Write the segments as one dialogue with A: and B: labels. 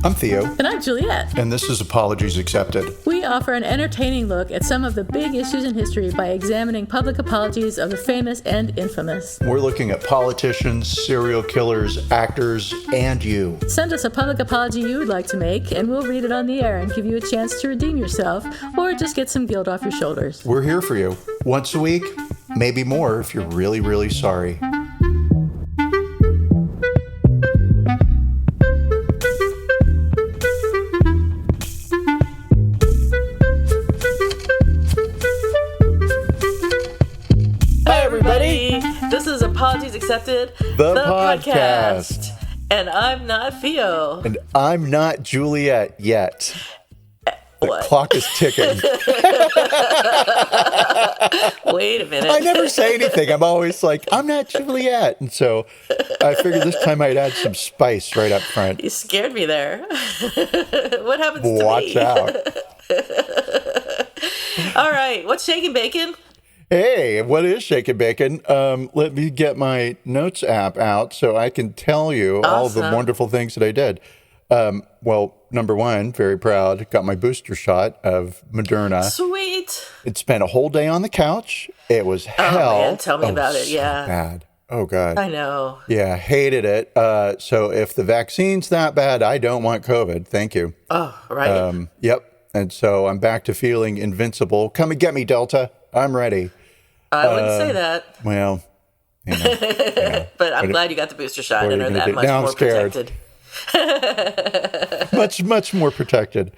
A: I'm Theo.
B: And I'm Juliet.
A: And this is Apologies Accepted.
B: We offer an entertaining look at some of the big issues in history by examining public apologies of the famous and infamous.
A: We're looking at politicians, serial killers, actors, and you.
B: Send us a public apology you would like to make, and we'll read it on the air and give you a chance to redeem yourself, or just get some guilt off your shoulders.
A: We're here for you. Once a week, maybe more if you're really, really sorry.
B: This is Apologies Accepted,
A: the podcast.
B: And I'm not Theo.
A: And I'm not Juliet yet. The clock is ticking.
B: Wait a minute.
A: I never say anything. I'm always like, I'm not Juliet. And so I figured this time I'd add some spice right up front.
B: You scared me there. What happens to me?
A: Watch out.
B: All right. What's shaking bacon?
A: Hey, what is Shakin' Bacon? Let me get my notes app out so I can tell you all the wonderful things that I did. Well, number one, very proud, got my booster shot of Moderna.
B: Sweet.
A: It spent a whole day on the couch. It was hell.
B: Oh, man, tell me about it, yeah.
A: So bad. Oh, God.
B: I know.
A: Yeah, hated it. So if the vaccine's that bad, I don't want COVID. Thank you.
B: Oh, right.
A: Yep. And so I'm back to feeling invincible. Come and get me, Delta. I'm ready.
B: I wouldn't say that.
A: Well, you know, yeah.
B: But I'm glad you got the booster shot and are that much
A: now
B: more
A: I'm scared.
B: protected.
A: much more protected.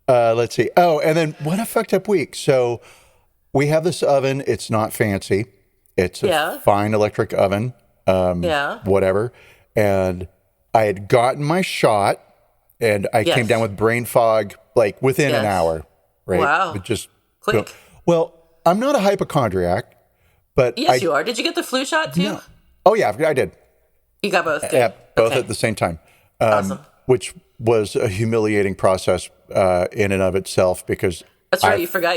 A: Let's see. Oh, and then what a fucked up week. So we have this oven. It's not fancy. It's a fine electric oven. Whatever. And I had gotten my shot, and I came down with brain fog like within an hour. Right.
B: Wow.
A: It just
B: quick.
A: Well, I'm not a hypochondriac. But
B: yes, you are. Did you get the flu shot too?
A: No. Oh, yeah, I did.
B: You got both? Good.
A: Yeah, both at the same time.
B: Awesome.
A: Which was a humiliating process in and of itself because
B: that's right. You forgot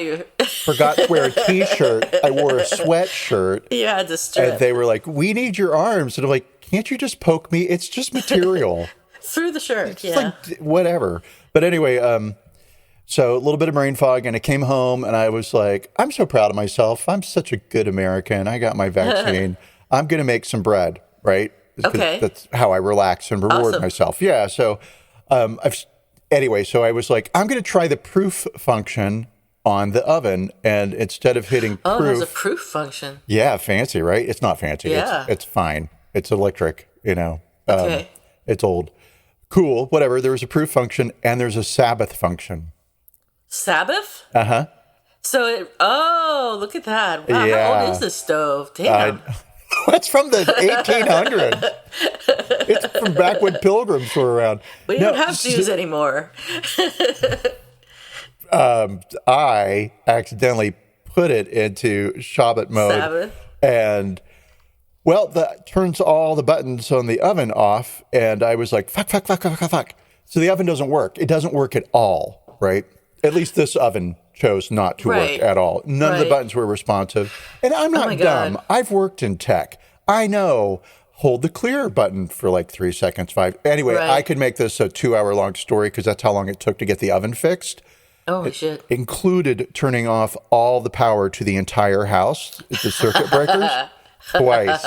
A: to wear a T-shirt. I wore a sweatshirt.
B: You had to strip.
A: And they were like, "We need your arms," and I'm like, "Can't you just poke me? It's just material
B: through the shirt."
A: It's like whatever. But anyway, so a little bit of brain fog, and I came home, and I was like, I'm so proud of myself. I'm such a good American. I got my vaccine. I'm going to make some bread, right?
B: Okay.
A: That's how I relax and reward myself. Yeah, so so I was like, I'm going to try the proof function on the oven, and instead of hitting proof... Oh,
B: there's a proof function.
A: Yeah, fancy, right? It's not fancy.
B: Yeah.
A: It's fine. It's electric,
B: Okay.
A: It's old. Cool, whatever. There's a proof function, and there's a Sabbath function.
B: Sabbath?
A: Uh-huh.
B: So look at that. Wow, how old is this stove? Damn.
A: That's from the 1800s. It's from back when pilgrims were around.
B: We don't have Jews anymore.
A: I accidentally put it into Shabbat mode.
B: Sabbath.
A: And, well, that turns all the buttons on the oven off. And I was like, fuck. So the oven doesn't work. It doesn't work at all, right? At least this oven chose not to work at all. None of the buttons were responsive. And I'm not dumb. I've worked in tech. I know, hold the clear button for like 3 seconds, 5. Anyway, I could make this a 2-hour-long story because that's how long it took to get the oven fixed.
B: Oh, shit.
A: Included turning off all the power to the entire house, the circuit breakers, twice.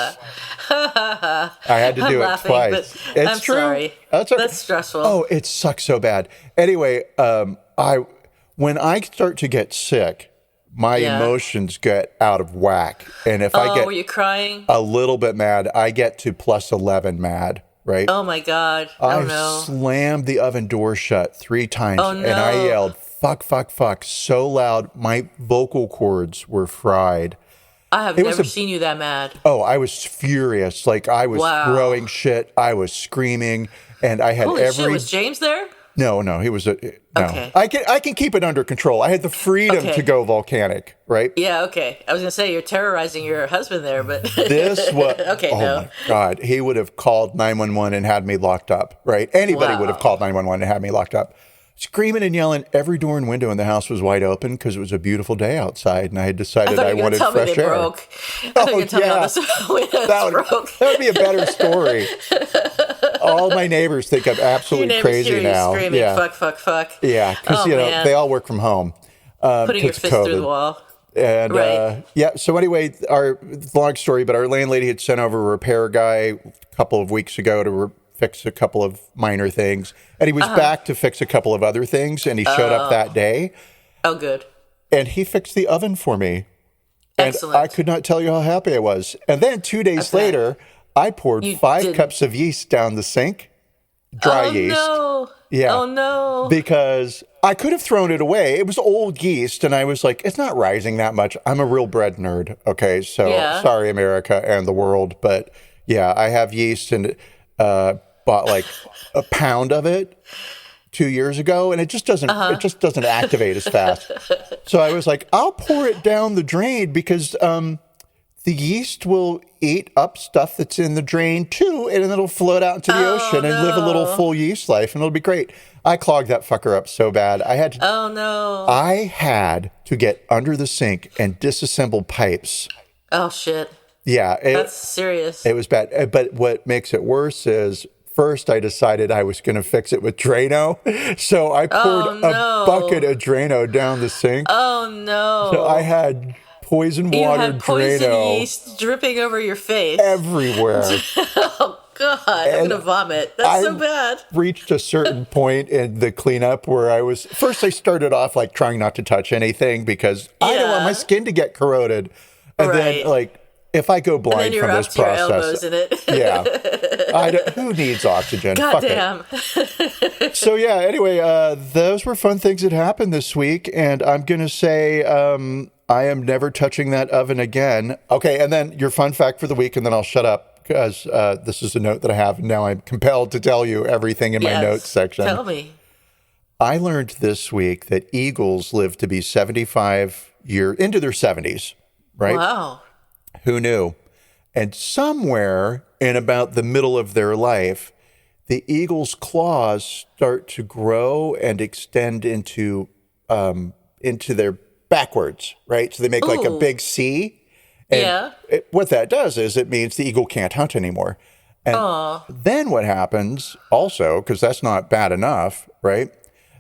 A: I had to do it twice. It's true.
B: Sorry.
A: That's okay.
B: That's stressful.
A: Oh, it sucks so bad. Anyway, when I start to get sick, my emotions get out of whack. And if I get
B: were you crying?
A: A little bit mad, I get to plus 11 mad, right?
B: Oh, my God.
A: I slammed the oven door shut 3 times.
B: Oh, no.
A: And I yelled, fuck, so loud, my vocal cords were fried.
B: I have never seen you that mad.
A: Oh, I was furious. Like, I was throwing shit. I was screaming. And I had
B: Holy shit, was James there?
A: No, he was no. I can keep it under control. I had the freedom to go volcanic, right?
B: Yeah, okay. I was gonna say you're terrorizing your husband there, but
A: this was my God, he would have called 911 and had me locked up, right? Anybody would have called 911 and had me locked up. Screaming and yelling. Every door and window in the house was wide open because it was a beautiful day outside, and I had decided I wanted fresh air.
B: Broke. I thought you were going to tell me all the windows broke.
A: That would be a better story. All my neighbors think I'm absolutely crazy now.
B: Screaming, fuck.
A: Yeah, because they all work from home.
B: Putting your fist through the wall.
A: And so anyway, long story, but our landlady had sent over a repair guy a couple of weeks ago to fix a couple of minor things, and he was back to fix a couple of other things, and he showed up that day.
B: Oh, good.
A: And he fixed the oven for me.
B: Excellent.
A: And I could not tell you how happy I was. And then 2 days later, I poured 5 cups of yeast down the sink, dry yeast.
B: No.
A: Yeah.
B: Oh, no.
A: Because I could have thrown it away. It was old yeast, and I was like, it's not rising that much. I'm a real bread nerd, okay? So sorry, America and the world. But, yeah, I have yeast and bought like a pound of it 2 years ago, and it just doesn't activate as fast. So I was like, I'll pour it down the drain because the yeast will eat up stuff that's in the drain too, and then it'll float out into the ocean and live a little full yeast life, and it'll be great. I clogged that fucker up so bad. I had to get under the sink and disassemble pipes.
B: Oh shit.
A: Yeah.
B: That's serious.
A: It was bad. But what makes it worse is first I decided I was going to fix it with Drano. So I poured a bucket of Drano down the sink.
B: Oh no.
A: So I had poison water,
B: you had poison
A: Drano
B: yeast dripping over your face.
A: Everywhere.
B: Oh God, I'm going to vomit. That's so bad.
A: Reached a certain point in the cleanup where I started off like trying not to touch anything because I don't want my skin to get corroded. And then like, if I go blind from this process,
B: your elbows in it.
A: Who needs oxygen?
B: Goddamn.
A: So yeah. Anyway, those were fun things that happened this week, and I'm gonna say I am never touching that oven again. Okay, and then your fun fact for the week, and then I'll shut up because this is a note that I have. And now I'm compelled to tell you everything in my notes section.
B: Tell me.
A: I learned this week that eagles live to be 75 years into their 70s. Right?
B: Wow.
A: Who knew? And somewhere in about the middle of their life, the eagle's claws start to grow and extend into their backwards, right? So they make like a big C. And what that does is it means the eagle can't hunt anymore. And then what happens also, because that's not bad enough, right?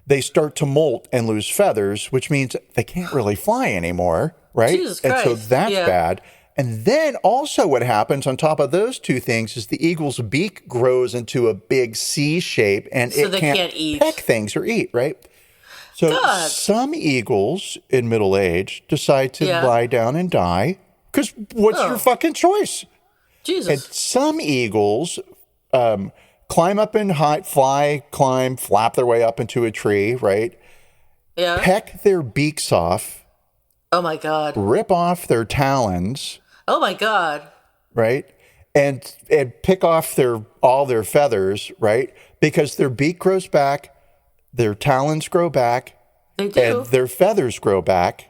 A: They start to molt and lose feathers, which means they can't really fly anymore, right?
B: Jesus Christ.
A: And so that's bad. And then also what happens on top of those two things is the eagle's beak grows into a big C shape, and it can't peck things or eat, right? So some eagles in middle age decide to lie down and die because what's your fucking choice?
B: Jesus.
A: And some eagles climb up in high, flap their way up into a tree, right?
B: Yeah.
A: Peck their beaks off.
B: Oh my God.
A: Rip off their talons.
B: Oh my God.
A: Right? And pick off all their feathers, right? Because their beak grows back, their talons grow back,
B: they do.
A: And their feathers grow back.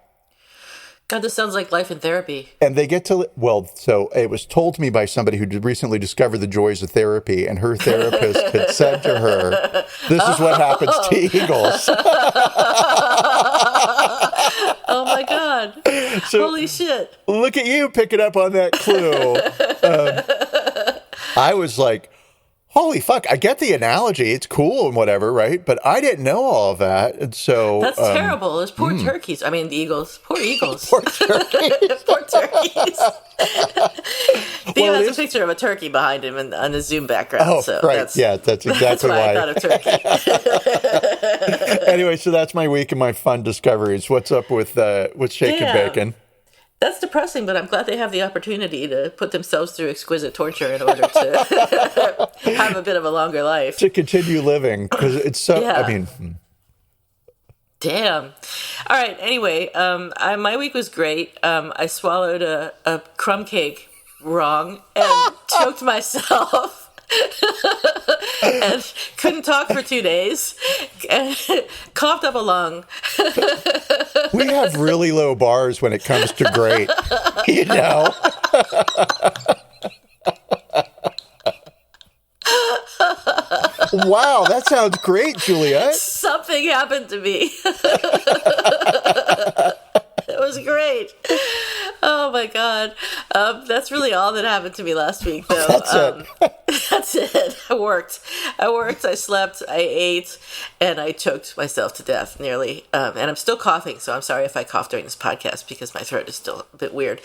B: God, this sounds like life in therapy.
A: And they get to, so it was told to me by somebody who recently discovered the joys of therapy, and her therapist had said to her, this is what happens to eagles.
B: Oh my God. So, holy shit.
A: Look at you picking up on that clue. I was like, holy fuck, I get the analogy. It's cool and whatever, right? But I didn't know all of that. And so
B: that's terrible. Those poor turkeys. I mean, the eagles. Poor eagles.
A: Poor turkeys.
B: Poor turkeys. Theo has a picture of a turkey behind him on the Zoom background.
A: Oh,
B: so
A: right. That's exactly
B: that's why I thought of turkey.
A: Anyway, so that's my week and my fun discoveries. What's up with Shake and Bacon?
B: That's depressing, but I'm glad they have the opportunity to put themselves through exquisite torture in order to have a bit of a longer life.
A: To continue living, because it's so, I mean...
B: Damn. All right, anyway, my week was great. I swallowed a crumb cake wrong and choked myself. And couldn't talk for 2 days and coughed up a lung.
A: We have really low bars when it comes to great, you know. Wow, that sounds great, Juliet.
B: Something happened to me. It was great. Oh my God. That's really all that happened to me last week, though.
A: That's it.
B: That's it. I worked, I slept, I ate, and I choked myself to death nearly. And I'm still coughing, so I'm sorry if I cough during this podcast because my throat is still a bit weird.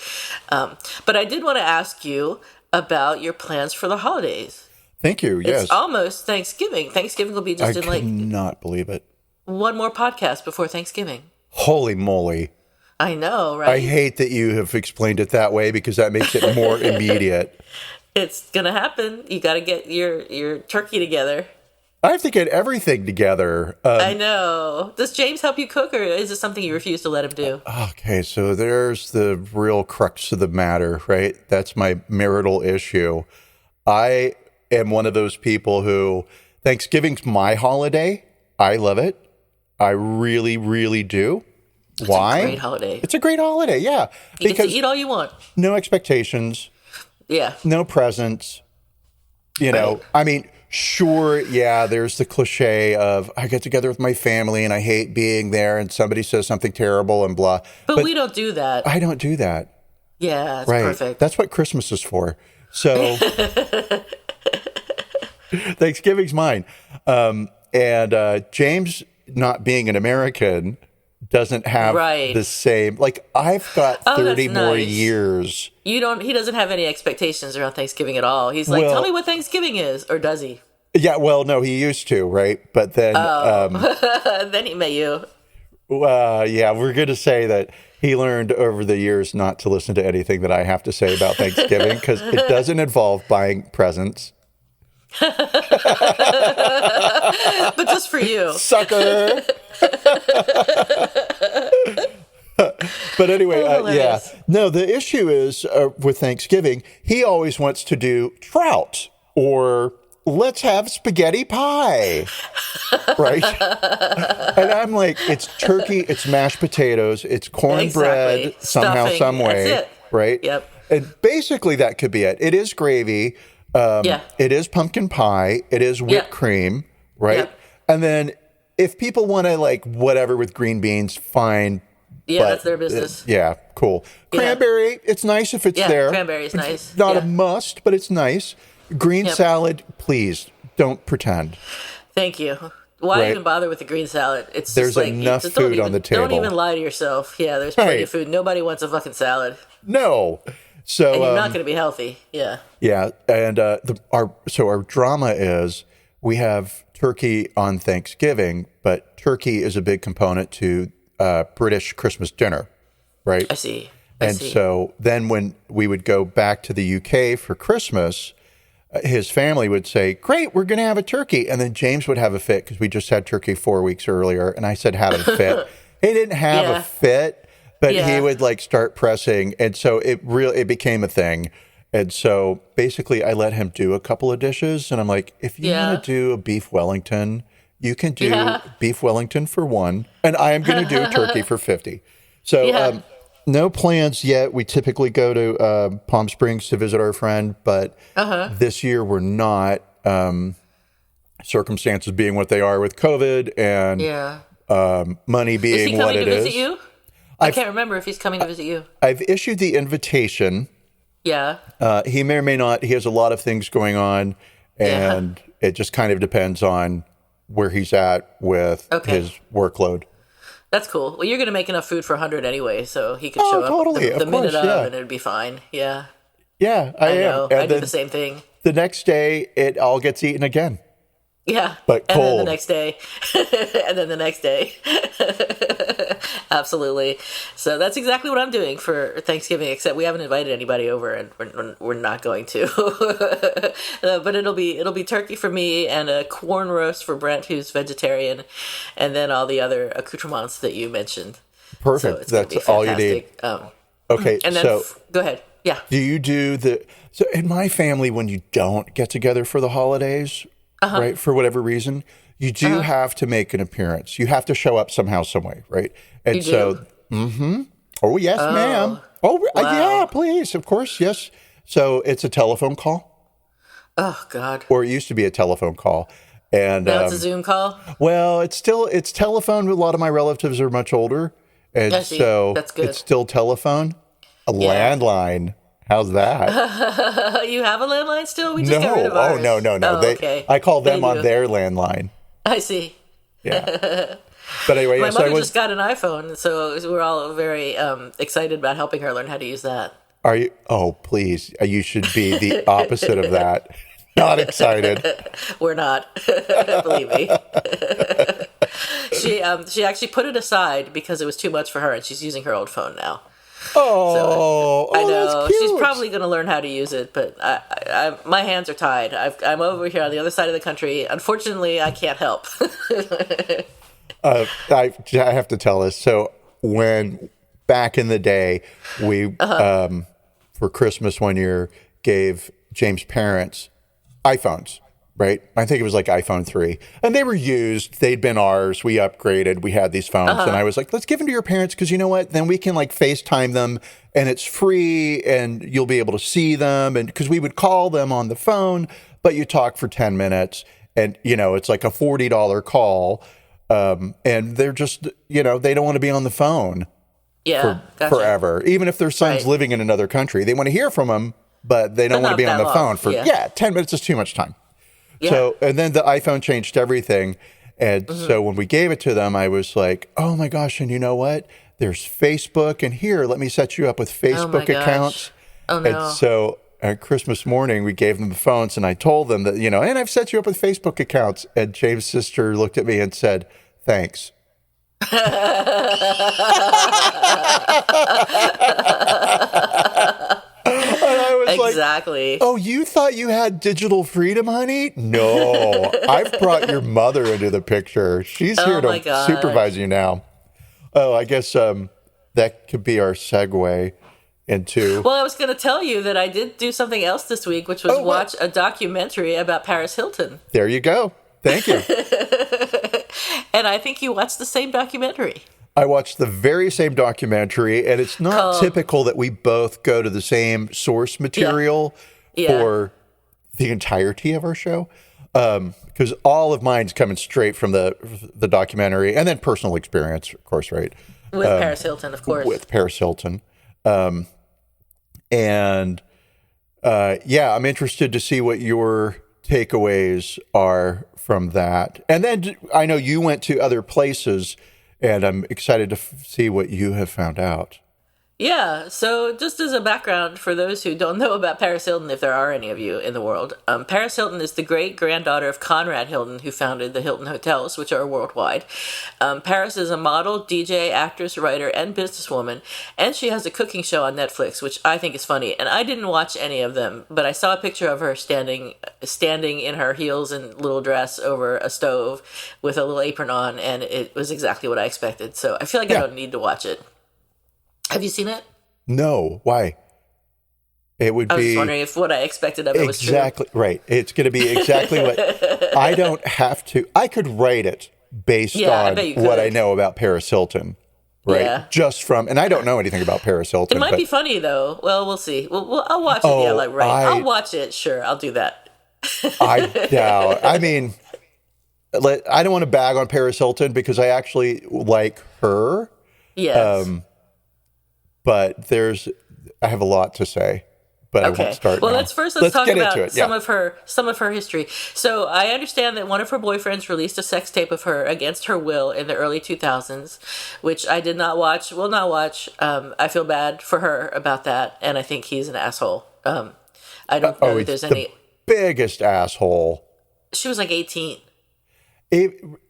B: But I did want to ask you about your plans for the holidays.
A: Thank you. Yes.
B: It's almost Thanksgiving. Thanksgiving will be just in
A: I cannot believe it.
B: one more podcast before Thanksgiving.
A: Holy moly.
B: I know, right?
A: I hate that you have explained it that way because that makes it more immediate.
B: It's going to happen. You got to get your turkey together.
A: I have to get everything together.
B: I know. Does James help you cook, or is it something you refuse to let him do?
A: Okay, so there's the real crux of the matter, right? That's my marital issue. I am one of those people who Thanksgiving's my holiday. I love it. I really, really do. Why?
B: It's a great holiday.
A: It's a great holiday, yeah.
B: You get to eat all you want.
A: No expectations.
B: Yeah.
A: No presents. You know, I mean, sure, yeah, there's the cliche of I get together with my family and I hate being there and somebody says something terrible and blah.
B: But we don't do that.
A: I don't do that.
B: Yeah, it's
A: Right.
B: perfect.
A: That's what Christmas is for. So Thanksgiving's mine. And James, not being an American, doesn't have the same, like I've got 30 more years.
B: He doesn't have any expectations around Thanksgiving at all. He's like, tell me what Thanksgiving is, or does he?
A: Yeah, well, no, he used to, right? But then,
B: then he met you.
A: Yeah, we're going to say that he learned over the years not to listen to anything that I have to say about Thanksgiving because it doesn't involve buying presents.
B: But just for you.
A: Sucker. But anyway, yeah. No, the issue is with Thanksgiving, he always wants to do trout or let's have spaghetti pie. Right? And I'm like, it's turkey, it's mashed potatoes, it's cornbread somehow, some way.
B: That's it.
A: Right?
B: Yep.
A: And basically that could be it. It is gravy. It is pumpkin pie. It is whipped cream. Right?
B: Yep.
A: And then if people want to like whatever with green beans, fine.
B: Yeah, that's their business.
A: Yeah, cool. Cranberry, it's nice if it's there.
B: Cranberry is nice.
A: It's not a must, but it's nice. Green salad, please don't pretend.
B: Thank you. Why even bother with the green salad? It's
A: there's
B: just like,
A: enough food on the table.
B: Don't even lie to yourself. Yeah, there's plenty of food. Nobody wants a fucking salad.
A: No. So
B: and you're not going to be healthy. Yeah.
A: Yeah, and our drama is we have turkey on Thanksgiving, but turkey is a big component to British Christmas dinner, right?
B: I see.
A: So then when we would go back to the UK for Christmas, his family would say, great, we're going to have a turkey. And then James would have a fit because we just had turkey 4 weeks earlier. And I said, have a fit. He didn't have a fit, but he would like start pressing. And so it became a thing. And so basically I let him do a couple of dishes. And I'm like, if you want to do a beef Wellington, you can do beef Wellington for $1, and I am going to do turkey for $50. So no plans yet. We typically go to Palm Springs to visit our friend, but this year we're not. Circumstances being what they are with COVID and money being what it is. Is he coming to visit you?
B: I can't remember if he's coming to visit you.
A: I've issued the invitation.
B: Yeah.
A: He may or may not. He has a lot of things going on, and it just kind of depends on where he's at with his workload.
B: That's cool. Well, you're going to make enough food for 100 anyway, so he could show up the minute of, and it'd be fine. Yeah.
A: Yeah, I am.
B: And I do the same thing.
A: The next day, it all gets eaten again.
B: Yeah.
A: But cold.
B: And then the next day. And then the next day. Absolutely. So that's exactly what I'm doing for Thanksgiving, except we haven't invited anybody over, and we're not going to. But it'll be turkey for me and a corn roast for Brent, who's vegetarian, and then all the other accoutrements that you mentioned.
A: Perfect. So that's all you need. Okay,
B: and then go ahead. Yeah.
A: Do you do so in my family, when you don't get together for the holidays, right, for whatever reason, you do have to make an appearance. You have to show up somehow, some way, right? And oh, yes, ma'am. Oh, yeah, please. Of course, yes. So it's a telephone call.
B: Oh, God.
A: Or it used to be a telephone call. And
B: now it's a Zoom call?
A: Well, it's telephone. A lot of my relatives are much older. And so
B: that's good.
A: It's still telephone. A landline. How's that?
B: You have a landline still? We just got rid of
A: No.
B: ours.
A: Oh, no.
B: Oh, okay.
A: I call them
B: They
A: on
B: do.
A: their landline.
B: I see.
A: Yeah. But anyway,
B: My
A: yes,
B: mother just got an iPhone, so we're all very excited about helping her learn how to use that.
A: Are you? Oh, please. You should be the opposite of that. Not excited.
B: We're not. Believe me. She actually put it aside because it was too much for her, and she's using her old phone now.
A: Oh,
B: I know
A: that's cute.
B: she's probably going to learn how to use it, but my hands are tied. I'm over here on the other side of the country. Unfortunately, I can't help.
A: I have to tell this. So when back in the day, we for Christmas one year gave James' parents iPhones, right? I think it was like iPhone 3. And they were used. They'd been ours. We upgraded. We had these phones. And I was like, let's give them to your parents because you know what? Then we can like FaceTime them and it's free and you'll be able to see them. And because we would call them on the phone, but you talk for 10 minutes and, you know, it's like a $40 call. And they're just, you know, they don't want to be on the phone
B: Gotcha.
A: forever. Even if their son's
B: Right.
A: living in another country, they want to hear from them, but they don't want to
B: not
A: be on
B: that
A: the
B: long.
A: phone for,
B: Yeah.
A: 10 minutes is too much time.
B: Yeah.
A: So, and then the iPhone changed everything. And so when we gave it to them, I was like, oh my gosh. And you know what? There's Facebook and here, let me set you up with Facebook
B: gosh.
A: accounts.
B: Oh, no.
A: And so at Christmas morning, we gave them the phones and I told them that, you know, and I've set you up with Facebook accounts. And James' sister looked at me and said, thanks.
B: Exactly.
A: Like, oh, you thought you had digital freedom, honey? No, I've brought your mother into the picture. She's here
B: my
A: to
B: God.
A: supervise you now. Oh, I guess that could be our segue into.
B: Well, I was going to tell you that I did do something else this week, which was watch a documentary about Paris Hilton.
A: There you go. Thank you.
B: And I think you watched the same documentary.
A: I watched the very same documentary, and it's not typical that we both go to the same source material for the entirety of our show, because all of mine's coming straight from the documentary, and then personal experience, of course, right?
B: With Paris Hilton, of course.
A: With Paris Hilton. I'm interested to see what your takeaways are from that. And then I know you went to other places, and I'm excited to see what you have found out.
B: Yeah, so just as a background for those who don't know about Paris Hilton, if there are any of you in the world, Paris Hilton is the great-granddaughter of Conrad Hilton, who founded the Hilton Hotels, which are worldwide. Paris is a model, DJ, actress, writer, and businesswoman, and she has a cooking show on Netflix, which I think is funny. And I didn't watch any of them, but I saw a picture of her standing in her heels and little dress over a stove with a little apron on, and it was exactly what I expected. So I feel like I don't need to watch it. Have you seen it?
A: No. Why? It would be.
B: I was just wondering if what I expected of it was true.
A: Exactly right. It's going to be exactly what I don't have to. I could write it based on what I know about Paris Hilton, right?
B: Yeah.
A: Just from, and I don't know anything about Paris Hilton.
B: It might be funny though. Well, we'll see. I'll watch it. I'll watch it. Sure, I'll do that.
A: I doubt. I mean, I don't want to bag on Paris Hilton because I actually like her.
B: Yes.
A: But I have a lot to say, but I won't start now.
B: Let's talk
A: get
B: about
A: into it.
B: some of her history. So I understand that one of her boyfriends released a sex tape of her against her will in the early 2000s, which I did not watch, will not watch. I feel bad for her about that, and I think he's an asshole. I don't know that there's any
A: biggest asshole.
B: She was like 18.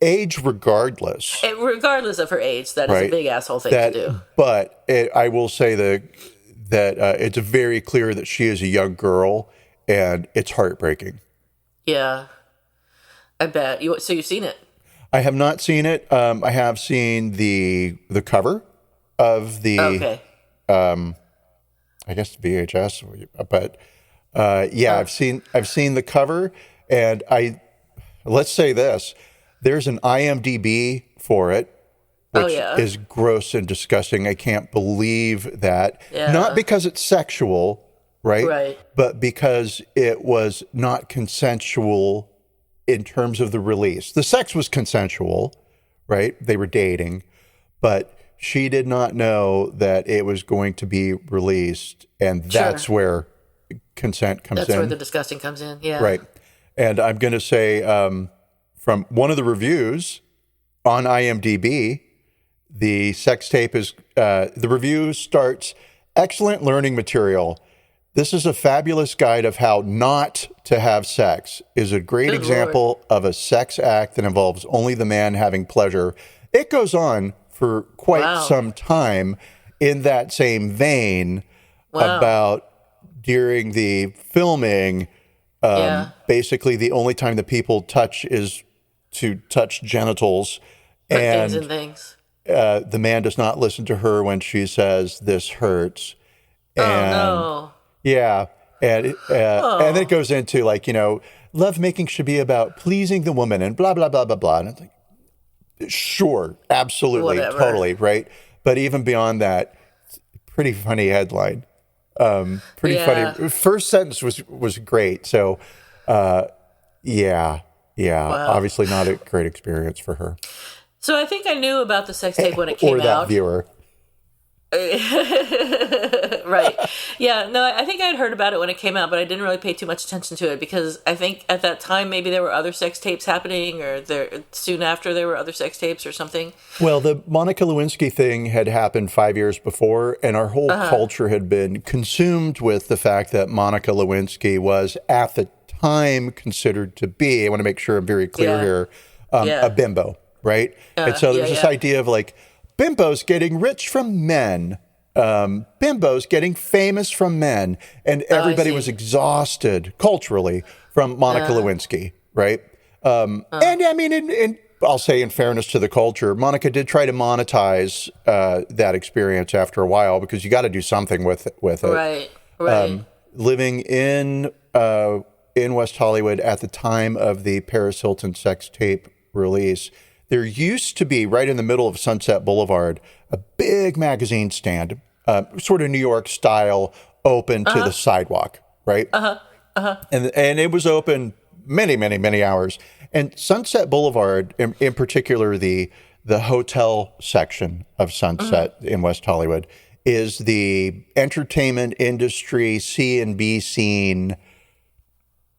A: Age regardless.
B: Regardless of her age, that is a big asshole thing to do.
A: But I will say that it's very clear that she is a young girl, and it's heartbreaking.
B: Yeah, I bet. So you've seen it?
A: I have not seen it. I have seen the cover of the.
B: Okay.
A: I guess the VHS, but I've seen the cover, and let's say this. There's an IMDb for it, which is gross and disgusting. I can't believe that. Yeah. Not because it's sexual, right?
B: Right.
A: But because it was not consensual in terms of the release. The sex was consensual, right? They were dating, but she did not know that it was going to be released, and that's where consent comes in.
B: That's where the disgusting comes in. Yeah.
A: Right. And I'm going to say from one of the reviews on IMDb, the sex tape is, the review starts, excellent learning material. This is a fabulous guide of how not to have sex. Is a great
B: Good
A: example of a sex act that involves only the man having pleasure. It goes on for quite some time in that same vein about during the filming, basically the only time that people touch is to touch genitals.
B: Things and things.
A: The man does not listen to her when she says, "This hurts." And,
B: no.
A: Yeah. And then it goes into like, love making should be about pleasing the woman and blah, blah, blah, blah, blah. And it's like, sure, absolutely, totally, right? But even beyond that, pretty funny headline. Pretty funny. First sentence was great. So, obviously not a great experience for her.
B: So I think I knew about the sex tape when it came out.
A: Or that viewer.
B: Right. Yeah, no, I think I'd heard about it when it came out, but I didn't really pay too much attention to it because I think at that time maybe there were other sex tapes happening, or soon after there were other sex tapes or something.
A: Well, the Monica Lewinsky thing had happened 5 years before, and our whole culture had been consumed with the fact that Monica Lewinsky was at the time considered to be, I want to make sure I'm very clear here, a bimbo, right? And so there's this idea of like, bimbos getting rich from men, bimbos getting famous from men, and everybody was exhausted culturally from Monica Lewinsky, right? And I mean, and I'll say in fairness to the culture, Monica did try to monetize that experience after a while because you got to do something with it.
B: Right.
A: Living in West Hollywood at the time of the Paris Hilton sex tape release, there used to be, right in the middle of Sunset Boulevard, a big magazine stand, sort of New York style, open to the sidewalk, right? And it was open many, many, many hours. And Sunset Boulevard, in particular, the hotel section of Sunset in West Hollywood, is the entertainment industry, C&B scene.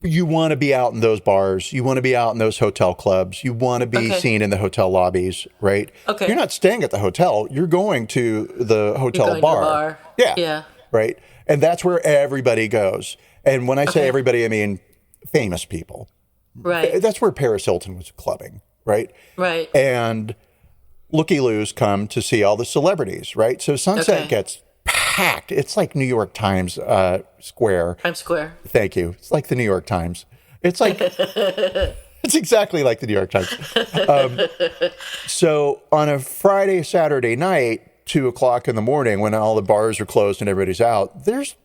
A: You want to be out in those bars. You want to be out in those hotel clubs. You want to be seen in the hotel lobbies, right?
B: Okay.
A: You're not staying at the hotel. You're going to the hotel bar. Yeah. Right. And that's where everybody goes. And when I say everybody, I mean famous people.
B: Right.
A: That's where Paris Hilton was clubbing, right?
B: Right.
A: And looky-loos come to see all the celebrities, right? So Sunset gets packed. It's like New York Times Square.
B: Times Square.
A: Thank you. It's like the New York Times. It's like, it's exactly like the New York Times. So on a Friday, Saturday night, 2:00 in the morning, when all the bars are closed and everybody's out, there's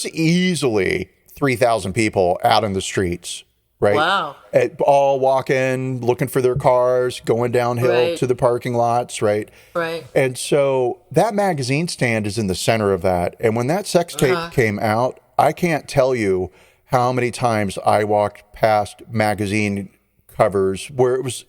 A: easily 3,000 people out in the streets, right?
B: Wow.
A: All walking, looking for their cars, going downhill to the parking lots, right?
B: Right.
A: And so that magazine stand is in the center of that. And when that sex tape came out, I can't tell you how many times I walked past magazine covers where it was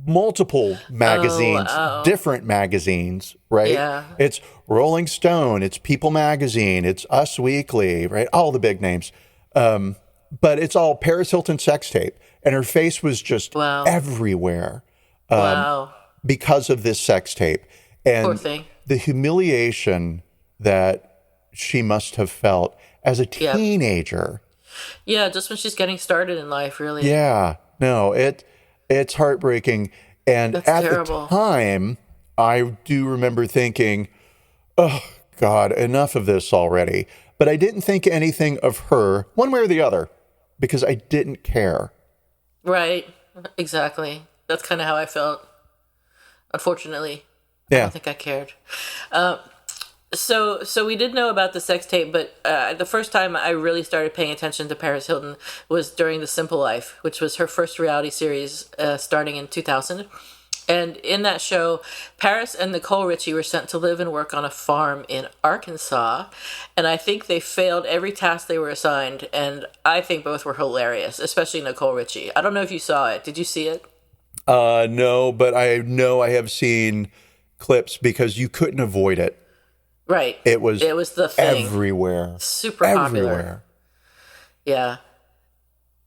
A: multiple magazines, different magazines, right?
B: Yeah.
A: It's Rolling Stone, it's People Magazine, it's Us Weekly, right? All the big names. But it's all Paris Hilton sex tape. And her face was just everywhere because of this sex tape. And
B: Poor thing.
A: The humiliation that she must have felt as a teenager.
B: Yeah, just when she's getting started in life, really.
A: Yeah. No, it's heartbreaking. And
B: That's
A: at
B: terrible.
A: the time, I do remember thinking, oh, God, enough of this already. But I didn't think anything of her, one way or the other, because I didn't care.
B: Right. Exactly. That's kind of how I felt. Unfortunately. I don't think I cared. So we did know about the sex tape, but the first time I really started paying attention to Paris Hilton was during The Simple Life, which was her first reality series starting in 2000. And in that show, Paris and Nicole Richie were sent to live and work on a farm in Arkansas. And I think they failed every task they were assigned. And I think both were hilarious, especially Nicole Richie. I don't know if you saw it. Did you see it?
A: No, but I know I have seen clips because you couldn't avoid it.
B: Right.
A: It was
B: the thing.
A: everywhere.
B: Super popular.
A: Everywhere.
B: Yeah.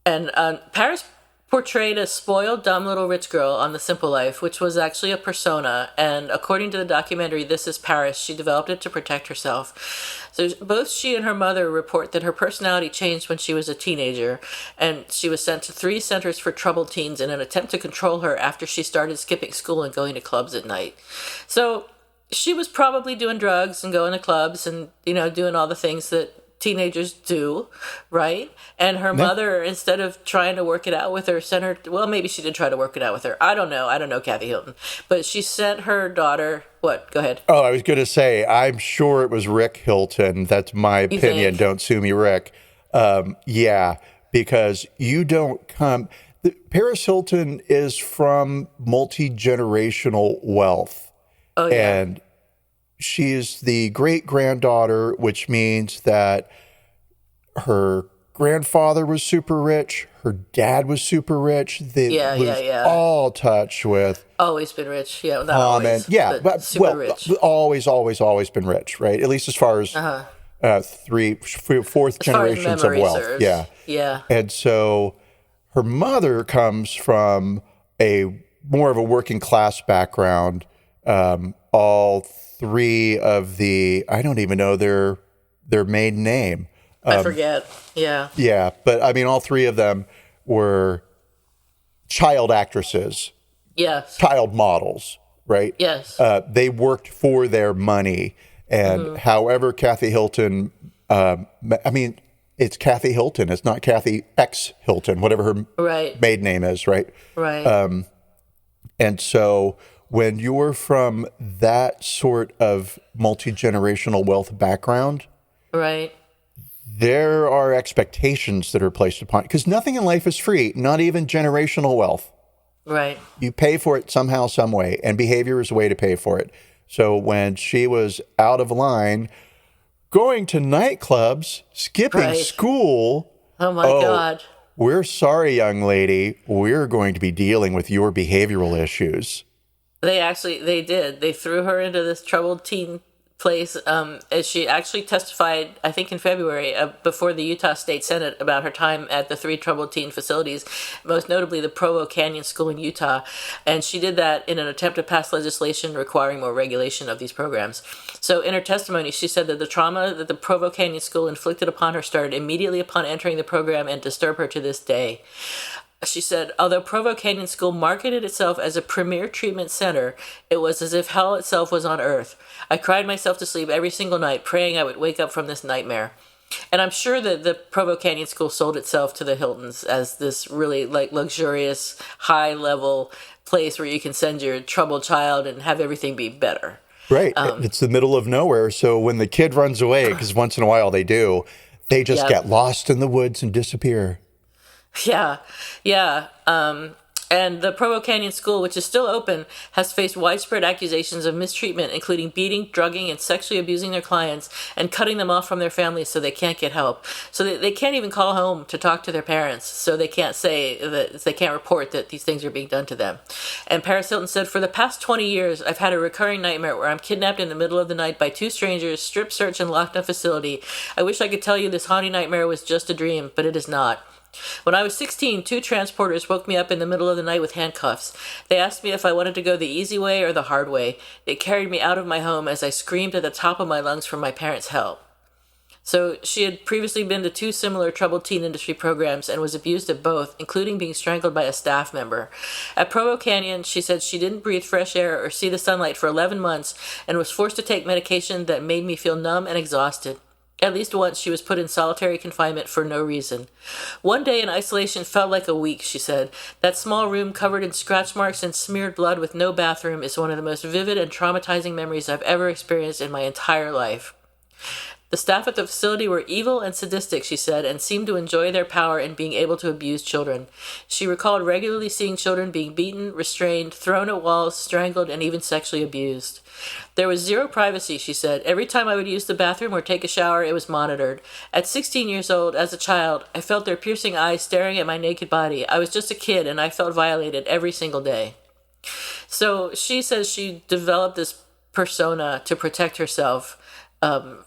B: And Paris portrayed a spoiled, dumb little rich girl on The Simple Life, which was actually a persona. And according to the documentary This Is Paris, she developed it to protect herself. So both she and her mother report that her personality changed when she was a teenager, and she was sent to 3 centers for troubled teens in an attempt to control her after she started skipping school and going to clubs at night. So she was probably doing drugs and going to clubs and, doing all the things that teenagers do, right? And her mother, instead of trying to work it out with her, sent her, well, maybe she did try to work it out with her. I don't know Kathy Hilton. But she sent her daughter, what? Go ahead.
A: Oh, I was going to say, I'm sure it was Rick Hilton. That's my opinion.
B: Think?
A: Don't sue me, Rick. Yeah, because you don't come... Paris Hilton is from multi-generational wealth.
B: Oh, yeah.
A: And she's the great-granddaughter, which means that her grandfather was super rich, her dad was super rich. They all touched with...
B: Always been rich. Yeah, not always.
A: Yeah,
B: but super rich.
A: Always been rich, right? At least as far as fourth generations of wealth.
B: Serves.
A: Yeah.
B: Yeah.
A: And so her mother comes from more of a working class background. All 3 of I don't even know their maiden name.
B: I forget. Yeah.
A: Yeah, but I mean, all 3 of them were child actresses.
B: Yes.
A: Child models, right?
B: Yes.
A: They worked for their money. And however Kathy Hilton, it's Kathy Hilton. It's not Kathy X Hilton, whatever her maiden name is, right?
B: Right.
A: And so when you're from that sort of multi-generational wealth background,
B: right,
A: there are expectations that are placed upon it. Because nothing in life is free, not even generational wealth.
B: Right.
A: You pay for it somehow, some way, and behavior is a way to pay for it. So when she was out of line, going to nightclubs, skipping school.
B: Oh, my God.
A: We're sorry, young lady. We're going to be dealing with your behavioral issues.
B: They did. They threw her into this troubled teen place. As she actually testified, I think in February, before the Utah State Senate about her time at the 3 troubled teen facilities, most notably the Provo Canyon School in Utah. And she did that in an attempt to pass legislation requiring more regulation of these programs. So in her testimony, she said that the trauma that the Provo Canyon School inflicted upon her started immediately upon entering the program and disturb her to this day. She said, although Provo Canyon School marketed itself as a premier treatment center, it was as if hell itself was on earth. I cried myself to sleep every single night, praying I would wake up from this nightmare. And I'm sure that the Provo Canyon School sold itself to the Hiltons as this really luxurious, high-level place where you can send your troubled child and have everything be better.
A: Right. It's the middle of nowhere. So when the kid runs away, because once in a while they do, they just get lost in the woods and disappear.
B: Yeah. And the Provo Canyon School, which is still open, has faced widespread accusations of mistreatment, including beating, drugging, and sexually abusing their clients and cutting them off from their families so they can't get help. So they can't even call home to talk to their parents, so they can't say that they can't report that these things are being done to them. And Paris Hilton said, for the past 20 years, I've had a recurring nightmare where I'm kidnapped in the middle of the night by 2 strangers, strip searched and locked in a facility. I wish I could tell you this haunting nightmare was just a dream, but it is not. When I was 16, 2 transporters woke me up in the middle of the night with handcuffs. They asked me if I wanted to go the easy way or the hard way. They carried me out of my home as I screamed at the top of my lungs for my parents' help. So she had previously been to 2 similar troubled teen industry programs and was abused at both, including being strangled by a staff member. At Provo Canyon, she said she didn't breathe fresh air or see the sunlight for 11 months and was forced to take medication that made me feel numb and exhausted. At least once, she was put in solitary confinement for no reason. One day in isolation felt like a week, she said. That small room covered in scratch marks and smeared blood with no bathroom is one of the most vivid and traumatizing memories I've ever experienced in my entire life. The staff at the facility were evil and sadistic, she said, and seemed to enjoy their power in being able to abuse children. She recalled regularly seeing children being beaten, restrained, thrown at walls, strangled, and even sexually abused. There was zero privacy, she said. Every time I would use the bathroom or take a shower, it was monitored. At 16 years old, as a child, I felt their piercing eyes staring at my naked body. I was just a kid, and I felt violated every single day. So she says she developed this persona to protect herself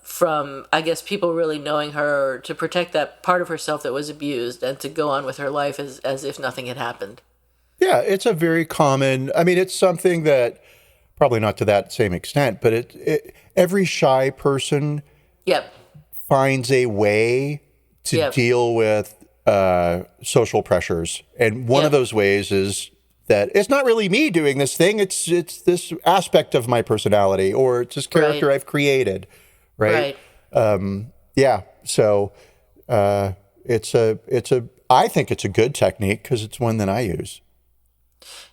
B: from, I guess, people really knowing her, or to protect that part of herself that was abused, and to go on with her life as if nothing had happened.
A: Yeah, it's a very common, I mean, it's something that, probably not to that same extent, but every shy person
B: Yep.
A: finds a way to deal with social pressures. And one of those ways is that it's not really me doing this thing. It's this aspect of my personality, or it's this character I've created. Right. Yeah. So I think it's a good technique because it's one that I use.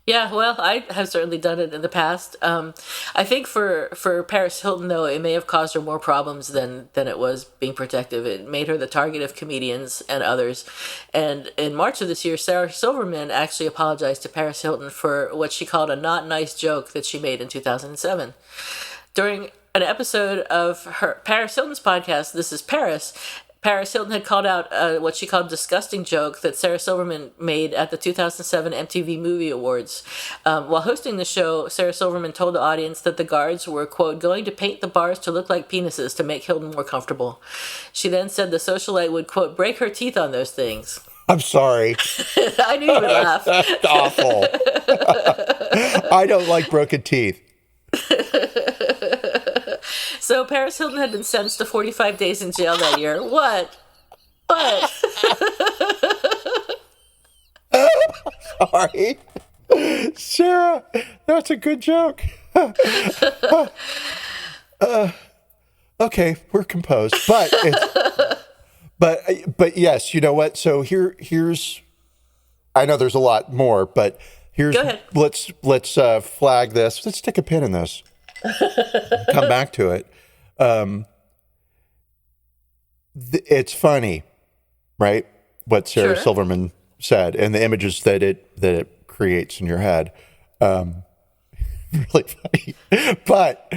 B: Yeah, well, I have certainly done it in the past. I think for Paris Hilton, though, it may have caused her more problems than it was being protective. It made her the target of comedians and others. And in March of this year, Sarah Silverman actually apologized to Paris Hilton for what she called a not nice joke that she made in 2007. During an episode of Paris Hilton's podcast, This Is Paris, Paris Hilton had called out what she called disgusting joke that Sarah Silverman made at the 2007 MTV Movie Awards. While hosting the show, Sarah Silverman told the audience that the guards were, quote, going to paint the bars to look like penises to make Hilton more comfortable. She then said the socialite would, quote, break her teeth on those things.
A: I'm sorry.
B: I knew you would laugh.
A: That's awful. I don't like broken teeth.
B: So Paris Hilton had been sentenced to 45 days in jail that year. What?
A: Sorry. Sarah, that's a good joke. Okay, we're composed. But yes, you know what? So here's I know there's a lot more, but here's
B: Go ahead.
A: Let's flag this. Let's stick a pin in this. Come back to it. It's funny, right? What Sarah Silverman said, and the images that it creates in your head. Really funny, but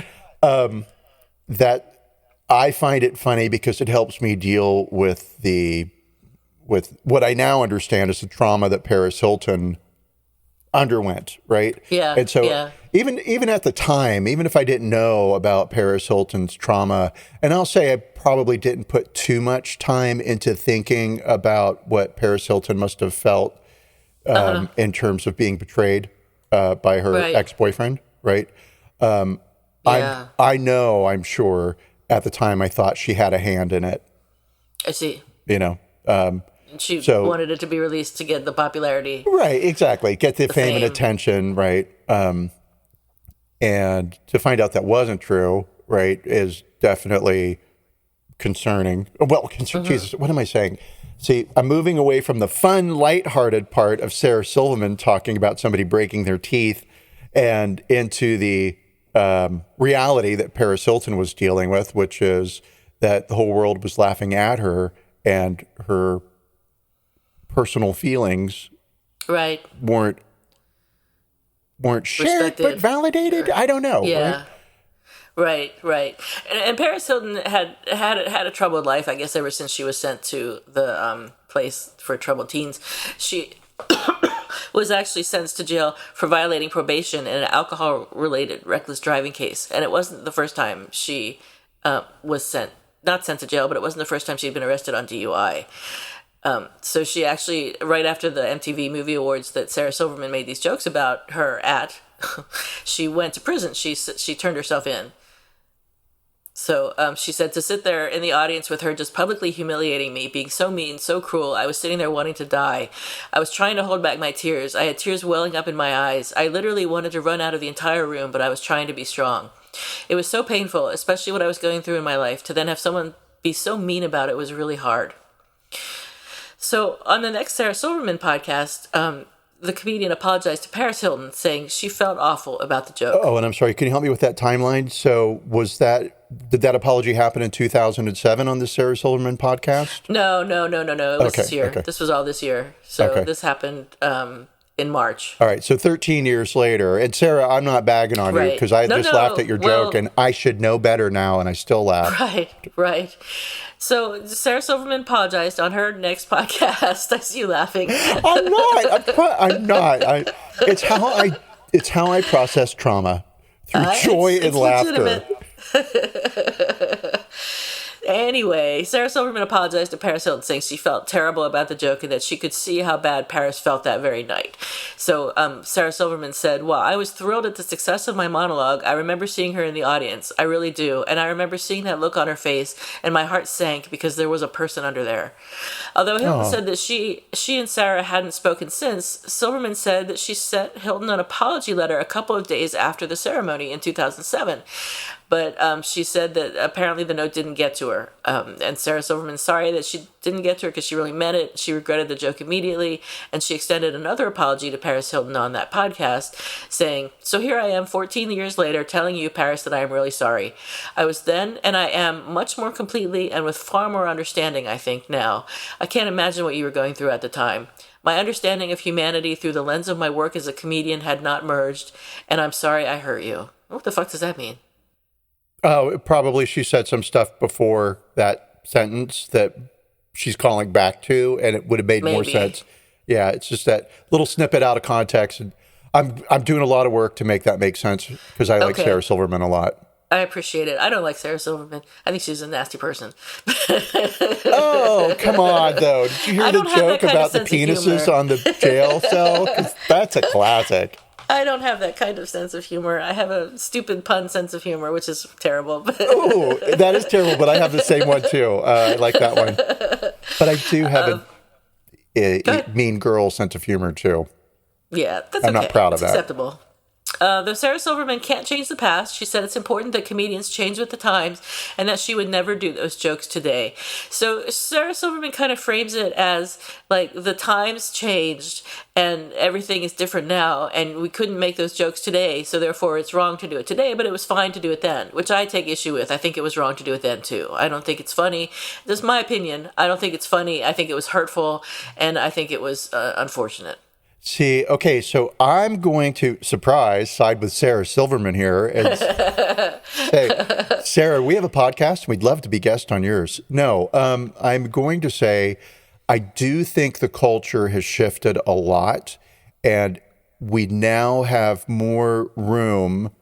A: that I find it funny because it helps me deal with what I now understand is the trauma that Paris Hilton underwent, right?
B: Yeah.
A: And so even at the time, even if I didn't know about Paris Hilton's trauma, and I'll say I probably didn't put too much time into thinking about what Paris Hilton must have felt in terms of being betrayed by her ex-boyfriend, right? I know, I'm sure, at the time I thought she had a hand in it.
B: I see.
A: You know,
B: she wanted it to be released to get the popularity.
A: Right, exactly. Get the fame and attention, right? And to find out that wasn't true, right, is definitely concerning. Well, Jesus, what am I saying? See, I'm moving away from the fun, lighthearted part of Sarah Silverman talking about somebody breaking their teeth and into the reality that Paris Hilton was dealing with, which is that the whole world was laughing at her and her personal feelings weren't shared
B: respected,
A: but validated. I don't know.
B: Yeah. Right. And Paris Hilton had a troubled life, I guess, ever since she was sent to the place for troubled teens. She was actually sentenced to jail for violating probation in an alcohol-related reckless driving case. And it wasn't the first time she was not sent to jail, but it wasn't the first time she'd been arrested on DUI. So she actually, right after the MTV Movie Awards that Sarah Silverman made these jokes about her at, she went to prison. She turned herself in. So she said, to sit there in the audience with her just publicly humiliating me, being so mean, so cruel, I was sitting there wanting to die. I was trying to hold back my tears. I had tears welling up in my eyes. I literally wanted to run out of the entire room, but I was trying to be strong. It was so painful, especially what I was going through in my life. To then have someone be so mean about it was really hard. So on the next Sarah Silverman podcast, the comedian apologized to Paris Hilton, saying she felt awful about the joke.
A: Oh, and I'm sorry, can you help me with that timeline? So did that apology happen in 2007 on the Sarah Silverman podcast?
B: No. It was this year. Okay. This was all this year. So this happened in March. All
A: right, so 13 years later. And Sarah, I'm not bagging on you because I just laughed at your joke, and I should know better now, and I still laugh.
B: Right. So Sarah Silverman apologized on her next podcast. I see you laughing.
A: I'm not. It's how I process trauma through joy and laughter.
B: Anyway, Sarah Silverman apologized to Paris Hilton, saying she felt terrible about the joke and that she could see how bad Paris felt that very night. So Sarah Silverman said, "Well, I was thrilled at the success of my monologue. I remember seeing her in the audience. I really do. And I remember seeing that look on her face, and my heart sank because there was a person under there." Although Hilton said that she and Sarah hadn't spoken since, Silverman said that she sent Hilton an apology letter a couple of days after the ceremony in 2007. But she said that apparently the note didn't get to her. And Sarah Silverman's sorry that she didn't get to her because she really meant it. She regretted the joke immediately. And she extended another apology to Paris Hilton on that podcast, saying, "So here I am 14 years later telling you, Paris, that I am really sorry. I was then and I am much more completely and with far more understanding, I think, now. I can't imagine what you were going through at the time. My understanding of humanity through the lens of my work as a comedian had not merged, and I'm sorry I hurt you." What the fuck does that mean?
A: Oh, probably she said some stuff before that sentence that she's calling back to, and it would have made more sense. Yeah, it's just that little snippet out of context. And I'm doing a lot of work to make that make sense because I like Sarah Silverman a lot.
B: I appreciate it. I don't like Sarah Silverman. I think she's a nasty person.
A: Oh, come on, though. Did you hear the joke about the penises on the jail cell? 'Cause that's a classic.
B: I don't have that kind of sense of humor. I have a stupid pun sense of humor, which is terrible.
A: Oh, that is terrible, but I have the same one, too. I like that one. But I do have a mean girl sense of humor, too.
B: Yeah, that's
A: I'm not proud of that.
B: Acceptable. Though Sarah Silverman can't change the past, she said it's important that comedians change with the times and that she would never do those jokes today. So Sarah Silverman kind of frames it as like the times changed and everything is different now and we couldn't make those jokes today, so therefore it's wrong to do it today, but it was fine to do it then, which I take issue with. I think it was wrong to do it then too. I don't think it's funny. This is my opinion. I don't think it's funny. I think it was hurtful and I think it was unfortunate.
A: See, okay, so I'm going to, side with Sarah Silverman here and say, Sarah, we have a podcast and we'd love to be guests on yours. No, I'm going to say I do think the culture has shifted a lot and we now have more room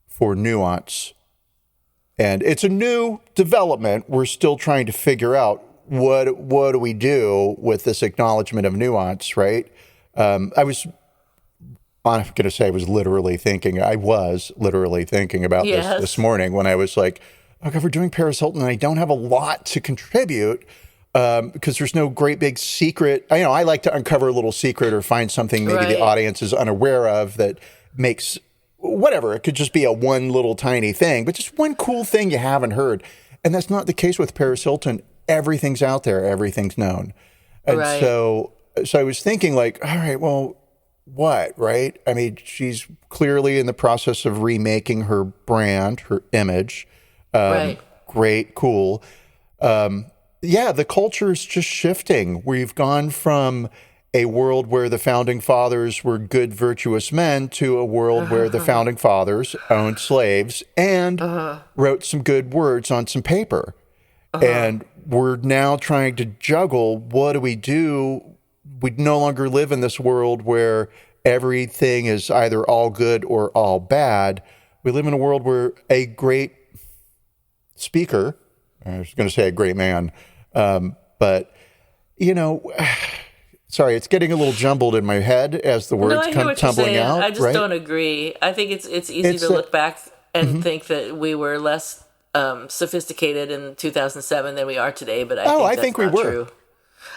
A: for nuance. And it's a new development. We're still trying to figure out what do we do with this acknowledgement of nuance, right? I'm going to say I was literally thinking about this morning when I was like, okay, we're doing Paris Hilton and I don't have a lot to contribute because there's no great big secret. I like to uncover a little secret or find something maybe the audience is unaware of that makes whatever. It could just be a one little tiny thing, but just one cool thing you haven't heard. And that's not the case with Paris Hilton. Everything's out there. Everything's known. And so I was thinking like, all right, well, what, right? I mean, she's clearly in the process of remaking her brand, her image. Great, cool. The culture is just shifting. We've gone from a world where the founding fathers were good, virtuous men to a world where the founding fathers owned slaves and wrote some good words on some paper. And we're now trying to juggle, what do we do? We no longer live in this world where everything is either all good or all bad. We live in a world where a great speaker, I was going to say a great man, but, sorry, it's getting a little jumbled in my head as the words come tumbling out.
B: I just don't agree. I think it's easy to look back and think that we were less sophisticated in 2007 than we are today, but I think we were. True.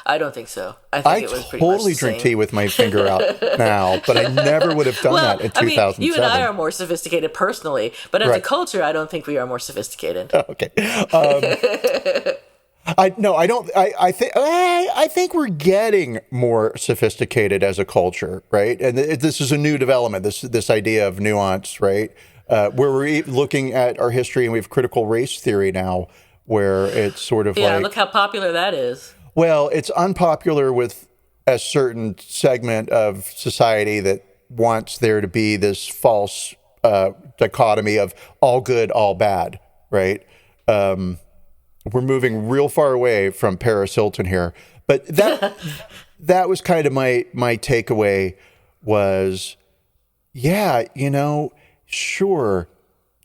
B: I don't think so. I think it was pretty much
A: totally
B: the same.
A: drink tea with my finger out now, but I never would have done that in 2007.
B: You and I are more sophisticated personally, but as a culture, I don't think we are more sophisticated.
A: Okay. I think we're getting more sophisticated as a culture, right? And this is a new development, this idea of nuance, right? Where we're looking at our history and we have critical race theory now, where it's sort of
B: look how popular that is.
A: Well, it's unpopular with a certain segment of society that wants there to be this false dichotomy of all good, all bad, right? We're moving real far away from Paris Hilton here. But that was kind of my takeaway was, sure,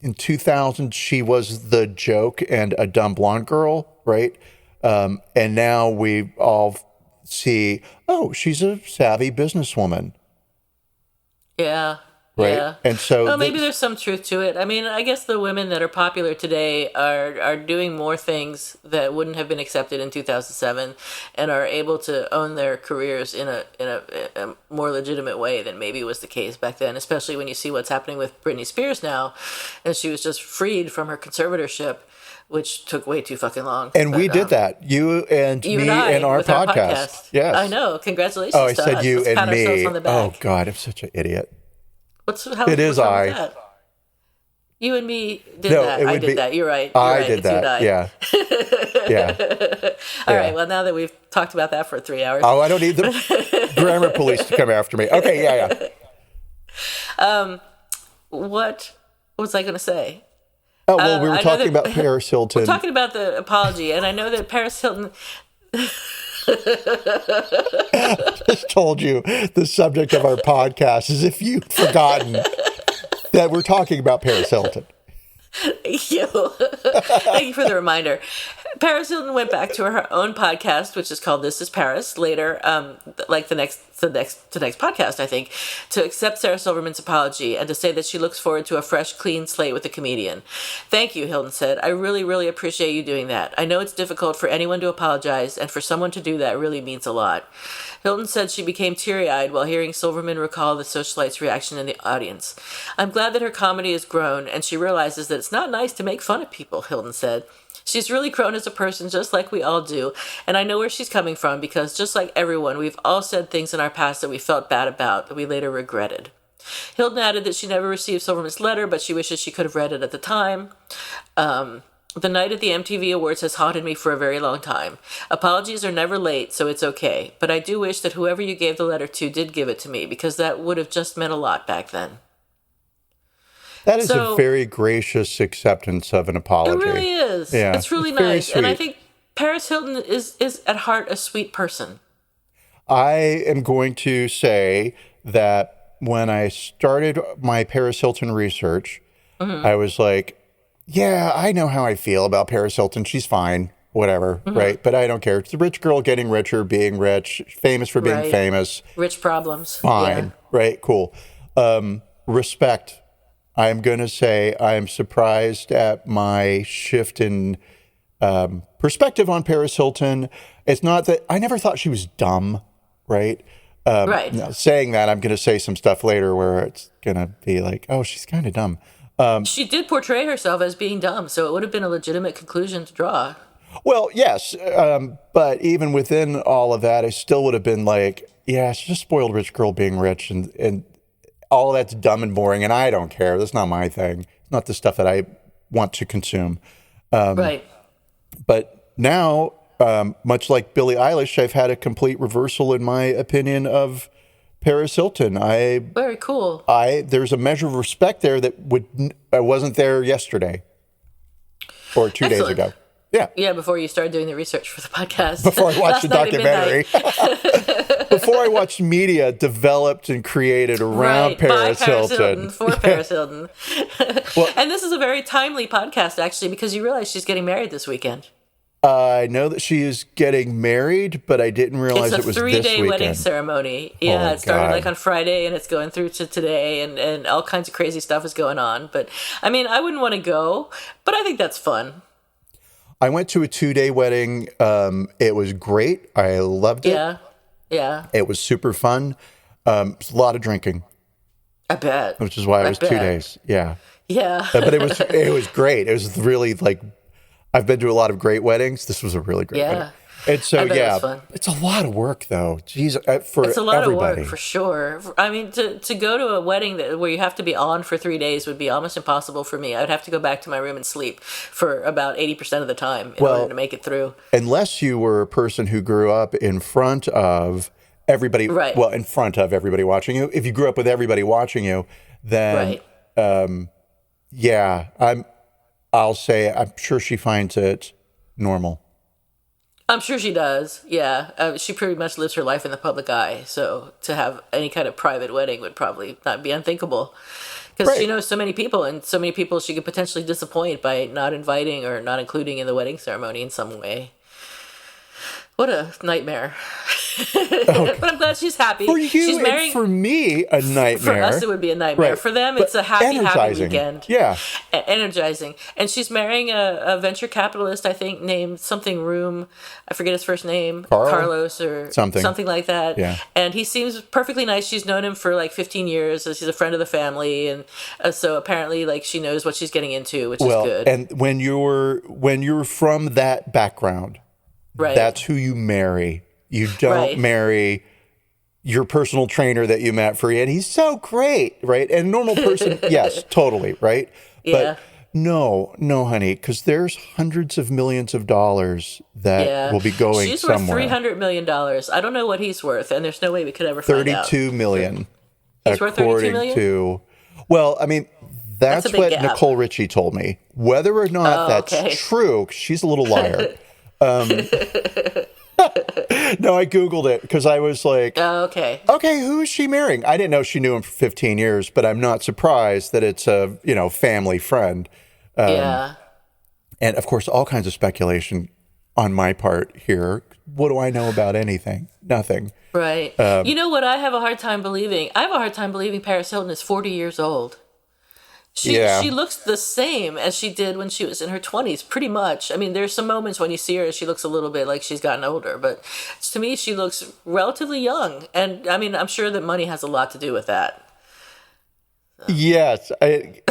A: in 2000 she was the joke and a dumb blonde girl, right? And now we all see, oh, she's a savvy businesswoman.
B: Yeah.
A: Right.
B: Yeah.
A: And so
B: well, maybe there's some truth to it. I mean, I guess the women that are popular today are doing more things that wouldn't have been accepted in 2007 and are able to own their careers in a more legitimate way than maybe was the case back then, especially when you see what's happening with Britney Spears now. And she was just freed from her conservatorship, which took way too fucking long.
A: And we did that. You and me and our podcast. Yes.
B: I know. Congratulations.
A: Oh, I said you
B: Let's
A: and me.
B: on the back.
A: Oh, God, I'm such an idiot.
B: What's
A: it
B: what's
A: is
B: wrong
A: I.
B: with that? You and me did
A: No,
B: that.
A: it
B: I
A: would
B: did
A: be-
B: that. You're right.
A: I did that. Yeah. Yeah.
B: All right. Well, now that we've talked about that for 3 hours.
A: Oh, I don't need the grammar police to come after me. Okay. Yeah.
B: What was I going to say?
A: Oh, well, we were
B: I know
A: talking
B: that-
A: about Paris Hilton.
B: We're talking about the apology, and I know that Paris Hilton.
A: Just told you the subject of our podcast as if you'd forgotten that we're talking about Paris Hilton.
B: Thank you for the reminder. Paris Hilton went back to her own podcast, which is called "This Is Paris." Later, like the next podcast, I think, to accept Sarah Silverman's apology and to say that she looks forward to a fresh, clean slate with the comedian. Thank you, Hilton said. I really, really appreciate you doing that. I know it's difficult for anyone to apologize, and for someone to do that really means a lot. Hilton said she became teary-eyed while hearing Silverman recall the socialite's reaction in the audience. I'm glad that her comedy has grown, and she realizes that it's not nice to make fun of people, Hilton said. She's really grown as a person, just like we all do, and I know where she's coming from because, just like everyone, we've all said things in our past that we felt bad about that we later regretted. Hilton added that she never received Silverman's letter, but she wishes she could have read it at the time. The night at the MTV Awards has haunted me for a very long time. Apologies are never late, so it's okay, but I do wish that whoever you gave the letter to did give it to me, because that would have just meant a lot back then.
A: That is a very gracious acceptance of an apology.
B: It really is.
A: Yeah,
B: it's really
A: very
B: nice. And I
A: sweet.
B: think Paris Hilton is at heart a sweet person.
A: I am going to say that when I started my Paris Hilton research, I was like, yeah, I know how I feel about Paris Hilton. She's fine, whatever, right? But I don't care. It's a rich girl getting richer, being rich, famous for being
B: Right.
A: famous.
B: Rich problems.
A: Fine,
B: Yeah.
A: right? Cool. Respect. I'm going to say I am surprised at my shift in perspective on Paris Hilton. It's not that I never thought she was dumb, right?
B: Right.
A: Now, saying that, I'm going to say some stuff later where it's going to be like, oh, she's kind of dumb.
B: She did portray herself as being dumb, so it would have been a legitimate conclusion to draw.
A: Well, yes, but even within all of that, I still would have been like, yeah, she's just a spoiled rich girl being rich, and all of that's dumb and boring, and I don't care. That's not my thing. It's not the stuff that I want to consume.
B: Right.
A: But now, much like Billie Eilish, I've had a complete reversal in my opinion of Paris Hilton.
B: Very cool.
A: There's a measure of respect there that wasn't there yesterday or 2 days
B: Excellent.
A: ago. Yeah.
B: Yeah, before you started doing the research for the podcast.
A: Before I watched the
B: Last night at
A: documentary. Before I watched media developed and created around
B: Right,
A: Paris
B: by Paris
A: Hilton.
B: Hilton, for Paris Hilton. And this is a very timely podcast, actually, because you realize she's getting married this weekend.
A: I know that she is getting married, but I didn't realize
B: It's
A: it
B: a
A: was this
B: 3-day
A: weekend.
B: wedding ceremony. Yeah,
A: my
B: it started
A: God.
B: like on Friday and it's going through to today, and all kinds of crazy stuff is going on. But I mean, I wouldn't want to go, but I think that's fun.
A: I went to a 2-day wedding. It was great. I loved it.
B: Yeah. Yeah.
A: It was super fun. It was a lot of drinking,
B: I bet.
A: which is why it was 2
B: bet.
A: days. Yeah.
B: Yeah.
A: But it was great. It was really like, I've been to a lot of great weddings. This was a really great
B: Yeah.
A: wedding. And so,
B: I bet it
A: yeah,
B: was fun.
A: it's a lot of work though. Jeez, for
B: It's a lot
A: everybody.
B: of work for sure. I mean, to go to a wedding where you have to be on for 3 days would be almost impossible for me. I would have to go back to my room and sleep for about 80% of the time in order to make it through.
A: Unless you were a person who grew up in front of everybody,
B: Right.
A: well, in front of everybody watching you. If you grew up with everybody watching you, then
B: Right.
A: yeah, I'm sure she finds it normal.
B: I'm sure she does. Yeah, she pretty much lives her life in the public eye. So to have any kind of private wedding would probably not be unthinkable, because she
A: Right.
B: knows so many people, and so many people she could potentially disappoint by not inviting or not including in the wedding ceremony in some way. What a nightmare. But I'm glad she's happy.
A: For you
B: she's marrying.
A: and for me, a nightmare.
B: For us, it would be a nightmare.
A: Right.
B: For them,
A: But
B: it's a happy
A: energizing.
B: weekend.
A: Yeah.
B: Energizing. And she's marrying a venture capitalist, I think, named something Room. I forget his first name. Carlos or something like that.
A: Yeah.
B: And he seems perfectly nice. She's known him for like 15 years. So she's a friend of the family. And so apparently, like, she knows what she's getting into, which is good.
A: And when you're from that background,
B: Right.
A: that's who you marry. You don't
B: Right.
A: marry your personal trainer that you met free, and he's so great, right? And a normal person, yes, totally, right?
B: Yeah.
A: But no, honey, because there's hundreds of millions of dollars that will be going
B: She's
A: somewhere.
B: worth $300 million. I don't know what he's worth, and there's no way we could ever find out.
A: 32 million.
B: He's worth 32 million?
A: To, well, I mean, that's
B: a big
A: what
B: gap.
A: Nicole Richie told me. Whether or not that's true, 'cause she's a little liar. No, I Googled it because I was like,
B: Oh, okay.
A: okay, who is she marrying? I didn't know she knew him for 15 years, but I'm not surprised that it's a, family friend.
B: Yeah.
A: And of course, all kinds of speculation on my part here. What do I know about anything? Nothing.
B: Right. You know what I have a hard time believing? I have a hard time believing Paris Hilton is 40 years old. She looks the same as she did when she was in her 20s, pretty much. I mean, there's some moments when you see her, she looks a little bit like she's gotten older, but to me, she looks relatively young. And I mean, I'm sure that money has a lot to do with that.
A: Yes.
B: You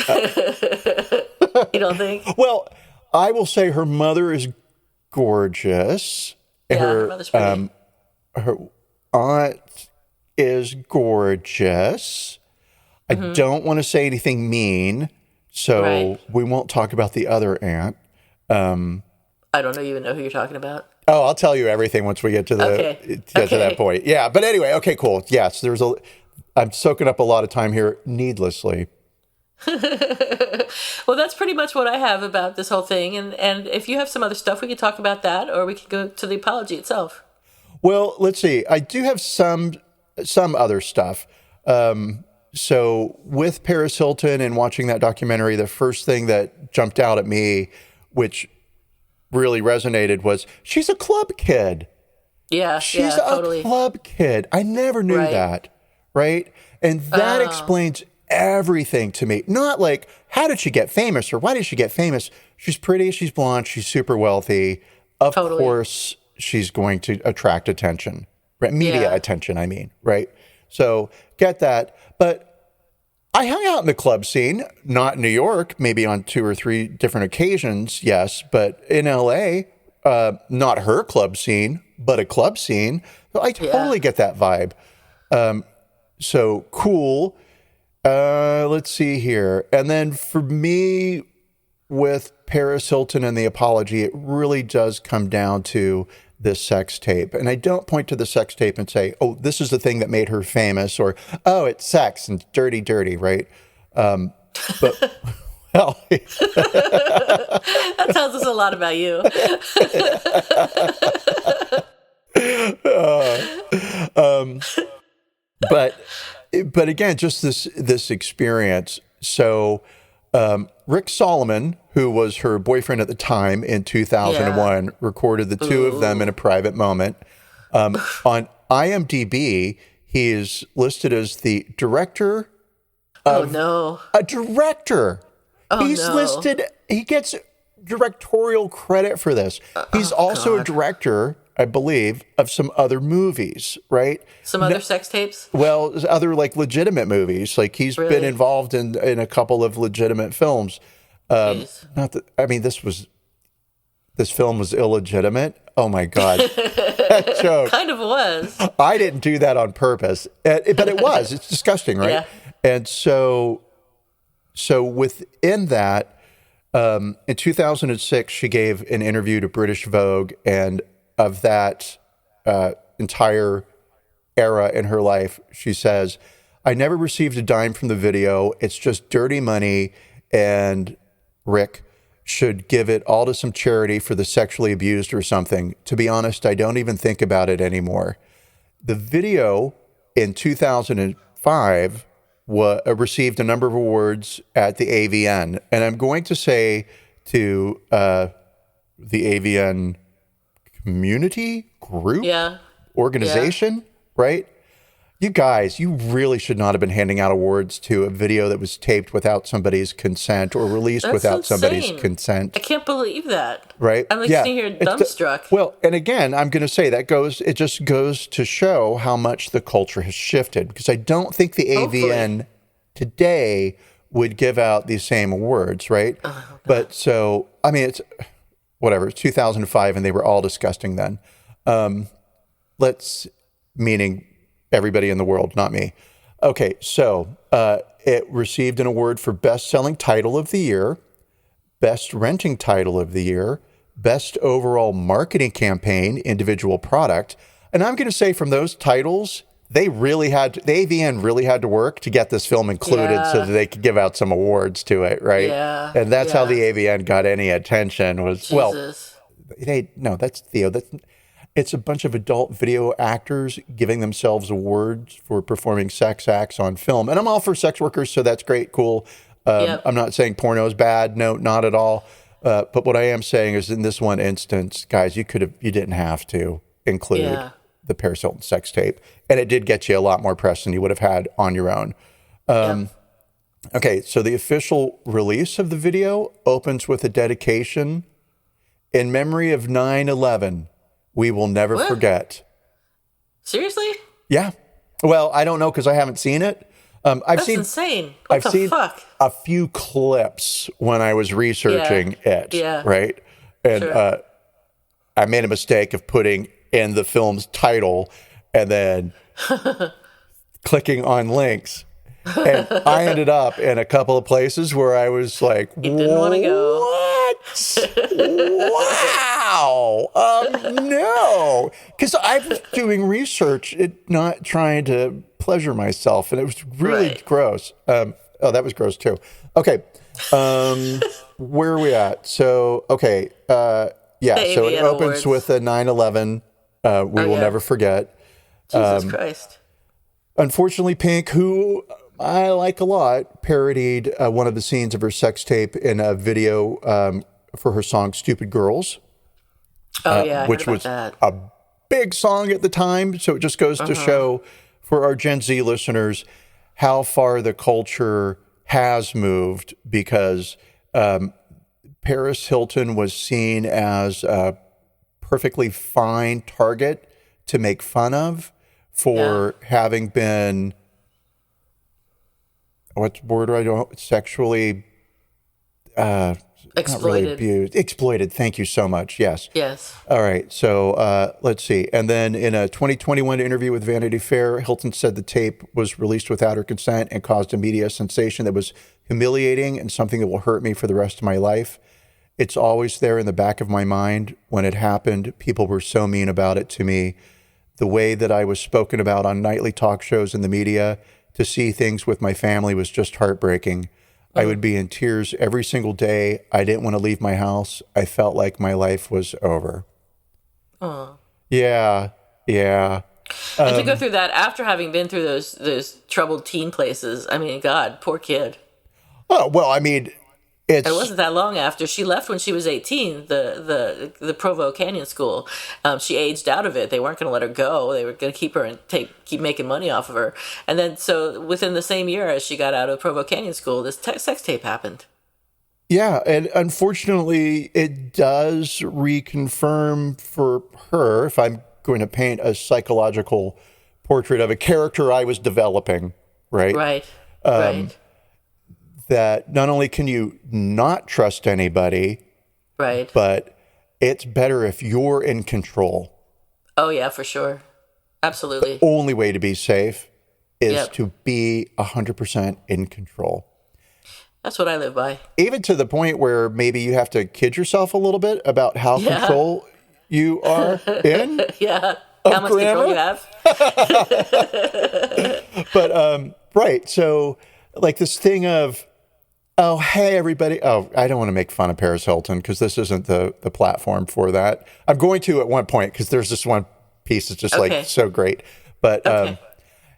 B: don't think?
A: Well, I will say her mother is gorgeous.
B: Yeah, her mother's pretty.
A: Her aunt is gorgeous. I don't want to say anything mean, so we won't talk about the other aunt.
B: I don't even know who you're talking about.
A: Oh, I'll tell you everything once we get to to that point. Yeah, but anyway, okay, cool. Yes, I'm soaking up a lot of time here needlessly.
B: Well, that's pretty much what I have about this whole thing. And if you have some other stuff, we could talk about that, or we could go to the apology itself.
A: Well, let's see. I do have some other stuff. So with Paris Hilton and watching that documentary, the first thing that jumped out at me, which really resonated, was she's a club kid.
B: Yeah,
A: she's
B: totally.
A: a club kid. I never knew that, right? And that explains everything to me. Not like, how did she get famous or why did she get famous? She's pretty, she's blonde, she's super wealthy. Of course, she's going to attract attention, right? Media attention, I mean, right? So get that. But I hung out in the club scene, not in New York, maybe on 2 or 3 different occasions, yes, but in LA, not her club scene, but a club scene. So I totally get that vibe. So cool. Let's see here. And then for me, with Paris Hilton and the apology, it really does come down to this sex tape. And I don't point to the sex tape and say, oh, this is the thing that made her famous, or, oh, it's sex and dirty, right? But, well,
B: that tells us a lot about you.
A: But again, just this experience. So, Rick Solomon, who was her boyfriend at the time in 2001, recorded the two of them in a private moment. On IMDb, he is listed as the director of a director. He's listed, he gets directorial credit for this. He's also a director, I believe, of some other movies, right?
B: Some other sex tapes?
A: Well, other like legitimate movies. Like he's been involved in a couple of legitimate films. Not that, I mean, this film was illegitimate. Oh my God. That joke.
B: Kind of was.
A: I didn't do that on purpose, but it was. It's disgusting, right?
B: Yeah.
A: And so within that, in 2006, she gave an interview to British Vogue, and of that entire era in her life, she says, I never received a dime from the video. It's just dirty money. And Rick, should give it all to some charity for the sexually abused or something. To be honest, I don't even think about it anymore. The video in 2005 received a number of awards at the AVN. And I'm going to say to the AVN community group organization, right? You guys, you really should not have been handing out awards to a video that was taped without somebody's consent or released without somebody's consent.
B: I can't believe that.
A: Right?
B: I'm like sitting here dumbstruck.
A: Well, and again, I'm going to say it just goes to show how much the culture has shifted, because I don't think the AVN today would give out these same awards, right? But so, I mean, it's whatever, it's 2005 and they were all disgusting then. Meaning everybody in the world, not me. Okay, so it received an award for best-selling title of the year, best renting title of the year, best overall marketing campaign, individual product. And I'm going to say from those titles, the AVN really had to work to get this film included so that they could give out some awards to it, right?
B: Yeah.
A: And that's how the AVN got any attention was,
B: Jesus.
A: That's Theo. It's a bunch of adult video actors giving themselves awards for performing sex acts on film. And I'm all for sex workers, so that's great, cool. I'm not saying porno is bad. No, not at all. But what I am saying is in this one instance, guys, you didn't have to include the Paris Hilton sex tape. And it did get you a lot more press than you would have had on your own. Okay, so the official release of the video opens with a dedication in memory of 9/11. We will never forget.
B: Seriously?
A: Yeah. Well, I don't know because I haven't seen it.
B: That's insane. What the fuck?
A: A few clips when I was researching it. Yeah. Right. And I made a mistake of putting in the film's title and then clicking on links. And I ended up in a couple of places where I was like,
B: you didn't want to go.
A: Wow. No. Because I was doing research, not trying to pleasure myself. And it was really gross. That was gross too. Okay. Where are we at? So, okay. So it opens with a 9/11. We will never forget.
B: Jesus Christ.
A: Unfortunately, Pink, who I like a lot, parodied one of the scenes of her sex tape in a video for her song "Stupid Girls," which was a big song at the time. So it just goes to show for our Gen Z listeners how far the culture has moved, because Paris Hilton was seen as a perfectly fine target to make fun of for having been, what's the word I don't, sexually
B: exploited.
A: Not really abused. Exploited. Thank you so much. Yes.
B: Yes.
A: All right. So let's see. And then in a 2021 interview with Vanity Fair, Hilton said the tape was released without her consent and caused a media sensation that was humiliating and something that will hurt me for the rest of my life. It's always there in the back of my mind. When it happened, people were so mean about it to me. The way that I was spoken about on nightly talk shows in the media, to see things with my family was just heartbreaking. I would be in tears every single day. I didn't want to leave my house. I felt like my life was over. Yeah.
B: And to go through that after having been through those troubled teen places, I mean, God, poor kid.
A: Oh, well, I mean,
B: it wasn't that long after she left when she was 18, the Provo Canyon School. She aged out of it. They weren't going to let her go. They were going to keep her and keep making money off of her. And then, so within the same year as she got out of Provo Canyon School, this sex tape happened.
A: Yeah, and unfortunately, it does reconfirm for her, if I'm going to paint a psychological portrait of a character I was developing, right?
B: Right.
A: That not only can you not trust anybody,
B: right,
A: but it's better if you're in control.
B: Oh, yeah, for sure. Absolutely.
A: The only way to be safe is to be 100% in control.
B: That's what I live by.
A: Even to the point where maybe you have to kid yourself a little bit about how control you are in.
B: How much control you have.
A: But, right. So, like this thing of, Oh, hey, everybody. Oh, I don't want to make fun of Paris Hilton because this isn't the platform for that. I'm going to at one point because there's this one piece that's just like
B: Okay.
A: so great. But
B: Okay.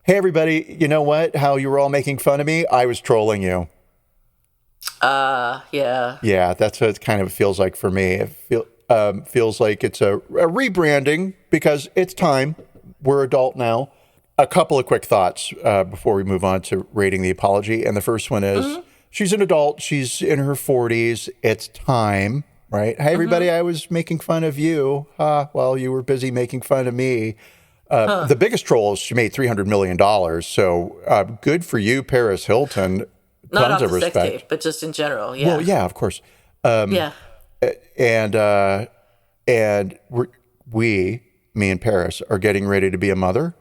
A: hey, everybody, you know what? How you were all making fun of me? I was trolling you.
B: Yeah.
A: Yeah, that's what it kind of feels like for me. Feels like it's a rebranding because it's time. We're adult now. A couple of quick thoughts before we move on to rating the apology. And the first one is she's an adult. She's in her 40s. It's time, right? Hey, everybody, I was making fun of you. Well, you were busy making fun of me. The biggest troll is she made $300 million. So good for you, Paris Hilton.
B: Not
A: Tons
B: off
A: of
B: the sex
A: respect.
B: tape, but just in general. Yeah.
A: Well, yeah, of course.
B: Yeah.
A: And we, me and Paris, are getting ready to be a mother.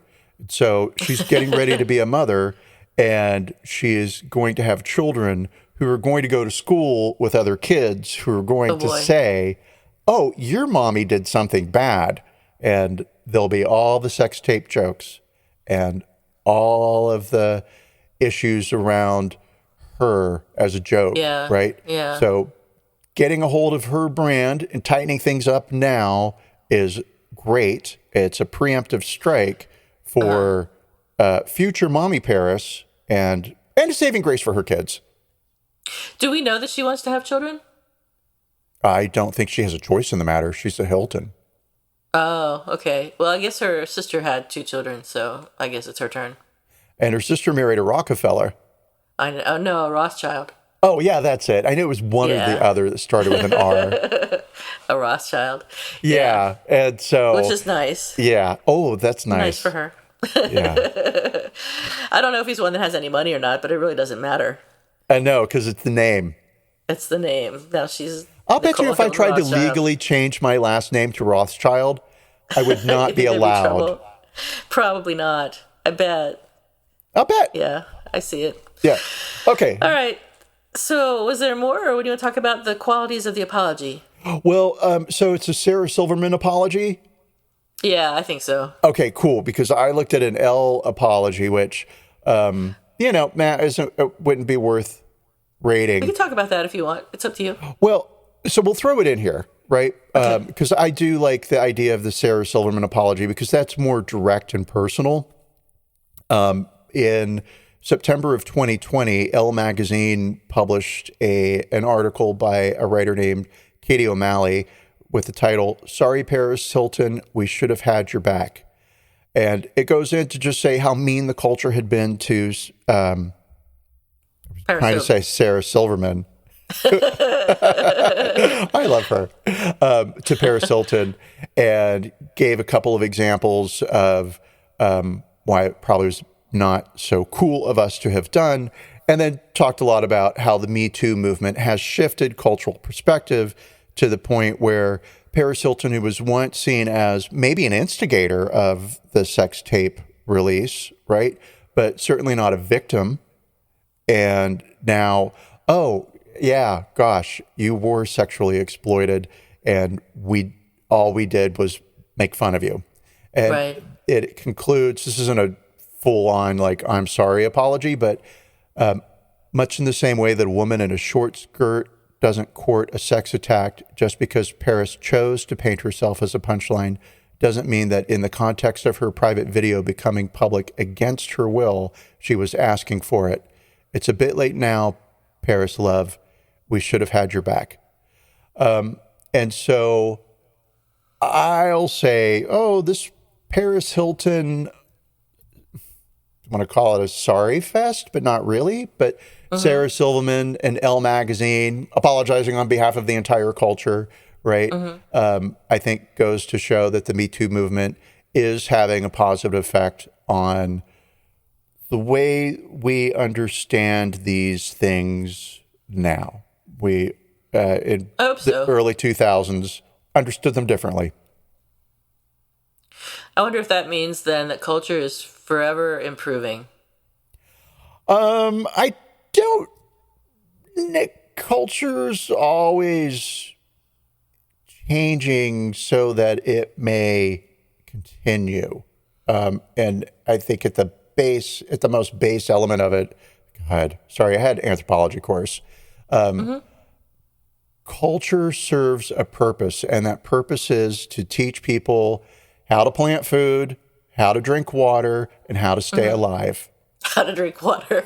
A: So she's getting ready to be a mother, and she is going to have children who are going to go to school with other kids who are going to
B: boy.
A: say, "Oh, your mommy did something bad," and there'll be all the sex tape jokes and all of the issues around her as a joke,
B: Yeah.
A: right?
B: Yeah.
A: So getting a hold of her brand and tightening things up now is great. It's a preemptive strike for future mommy Paris and a saving grace for her kids.
B: Do we know that she wants to have children?
A: I don't think she has a choice in the matter. She's a Hilton.
B: Oh, okay. Well, I guess her sister had 2 children, so I guess it's her turn.
A: And her sister married a Rockefeller.
B: I know. Oh, no, a Rothschild.
A: Oh, yeah, that's it. I knew it was one or
B: Yeah.
A: the other that started with an R.
B: A Rothschild.
A: Yeah. And so.
B: Which is nice.
A: Yeah. Oh, that's nice.
B: Nice for her.
A: Yeah.
B: I don't know if he's one that has any money or not, but it really doesn't matter.
A: I know, because it's the name.
B: It's the name. Now she's.
A: I'll bet you
B: Nicole
A: if I
B: Hilton
A: tried to
B: Rothschild.
A: legally change my last name to Rothschild, I would not
B: You
A: be
B: think there'd
A: allowed.
B: trouble? Probably not. I bet.
A: I'll bet.
B: Yeah, I see it.
A: Yeah. Okay.
B: All right. So, was there more, or would you want to talk about the qualities of the apology?
A: Well, so it's a Sarah Silverman apology.
B: Yeah, I think so.
A: Okay, cool. Because I looked at an L apology, which, Matt, wouldn't be worth
B: We
A: rating.
B: can talk about that if you want. It's up to you.
A: Well, so we'll throw it in here, right?
B: Okay.
A: Because I do like the idea of the Sarah Silverman apology because that's more direct and personal. In September of 2020, Elle magazine published an article by a writer named Katie O'Malley with the title, "Sorry, Paris Hilton, we should have had your back." And it goes in to just say how mean the culture had been to, trying to say Sarah Silverman. I love her. To Paris Hilton, and gave a couple of examples of why it probably was not so cool of us to have done, and then talked a lot about how the Me Too movement has shifted cultural perspective to the point where Paris Hilton, who was once seen as maybe an instigator of the sex tape release, right, but certainly not a victim, and now, oh, yeah, gosh, you were sexually exploited, and all we did was make fun of you. And
B: Right.
A: it concludes, this isn't a full-on, like, I'm sorry apology, but much in the same way that a woman in a short skirt doesn't court a sex attack just because Paris chose to paint herself as a punchline doesn't mean that in the context of her private video becoming public against her will, she was asking for it. It's a bit late now, Paris love. We should have had your back. And so I'll say, oh, this Paris Hilton, I want to call it a sorry fest, but not really. But Sarah Silverman and Elle magazine apologizing on behalf of the entire culture, right? I think goes to show that the Me Too movement is having a positive effect on the way we understand these things now. We, in
B: I hope so.
A: the early 2000s, understood them differently.
B: I wonder if that means then that culture is forever improving.
A: I don't. Culture's always changing so that it may continue. And I think at the most base element of it, God, sorry, I had anthropology course. Culture serves a purpose, and that purpose is to teach people how to plant food, how to drink water, and how to stay alive.
B: How to drink water.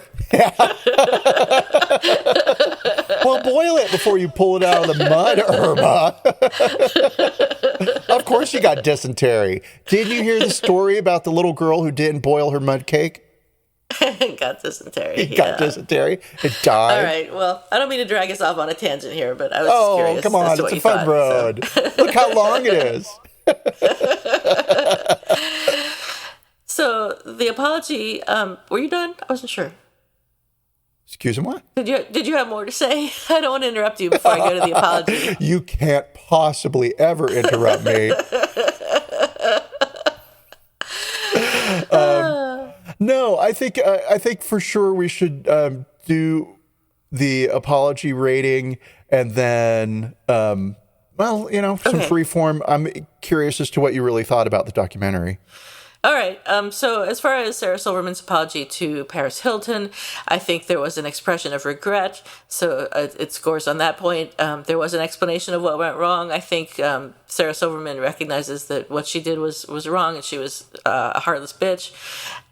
A: Well, boil it before you pull it out of the mud, Irma. Of course you got dysentery. Didn't you hear the story about the little girl who didn't boil her mud cake?
B: Got dysentery.
A: Got dysentery. It died.
B: All right. Well, I don't mean to drag us off on a tangent here, but I was just curious.
A: Come on. It's a fun road. So. Look how long it is.
B: So the apology, were you done? I wasn't sure.
A: Excuse me, what?
B: Did you have more to say? I don't want to interrupt you before I go to the apology.
A: You can't possibly ever interrupt me. No, I think for sure we should do the apology rating and then, some free form. I'm curious as to what you really thought about the documentary.
B: All right. So as far as Sarah Silverman's apology to Paris Hilton, I think there was an expression of regret. So it scores on that point. There was an explanation of what went wrong. I think Sarah Silverman recognizes that what she did was wrong, and she was a heartless bitch.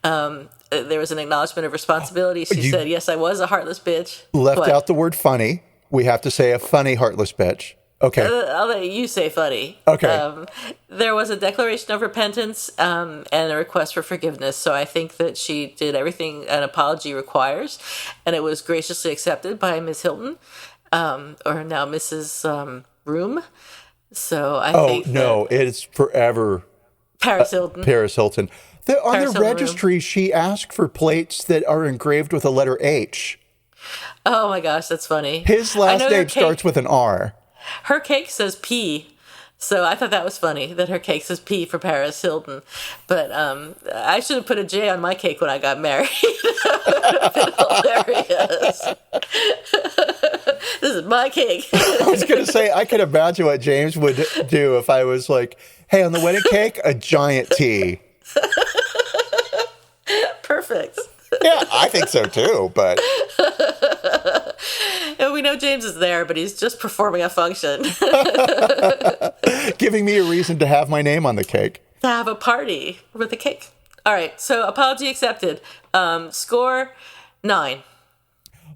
B: There was an acknowledgement of responsibility. She said, "Yes, I was a heartless bitch."
A: Left out the word funny. We have to say a funny heartless bitch. Okay.
B: I'll let you say funny.
A: Okay.
B: There was a declaration of repentance and a request for forgiveness. So I think that she did everything an apology requires, and it was graciously accepted by Ms. Hilton, or now Mrs. Room. So I think
A: no, it's forever
B: Paris Hilton.
A: Paris Hilton. On
B: Paris
A: the
B: Hilton
A: registry, she asked for plates that are engraved with a letter H.
B: Oh my gosh, that's funny.
A: His last name starts with an R.
B: Her cake says P, so I thought that was funny that her cake says P for Paris Hilton. But I should have put a J on my cake when I got married. That would have been hilarious. This is my cake.
A: I was going to say, I could imagine what James would do if I was like, hey, on the wedding cake, a giant T.
B: Perfect.
A: Yeah, I think so too, but...
B: And we know James is there, but he's just performing a function.
A: Giving me a reason to have my name on the cake.
B: To have a party with a cake. All right, so apology accepted. Score 9.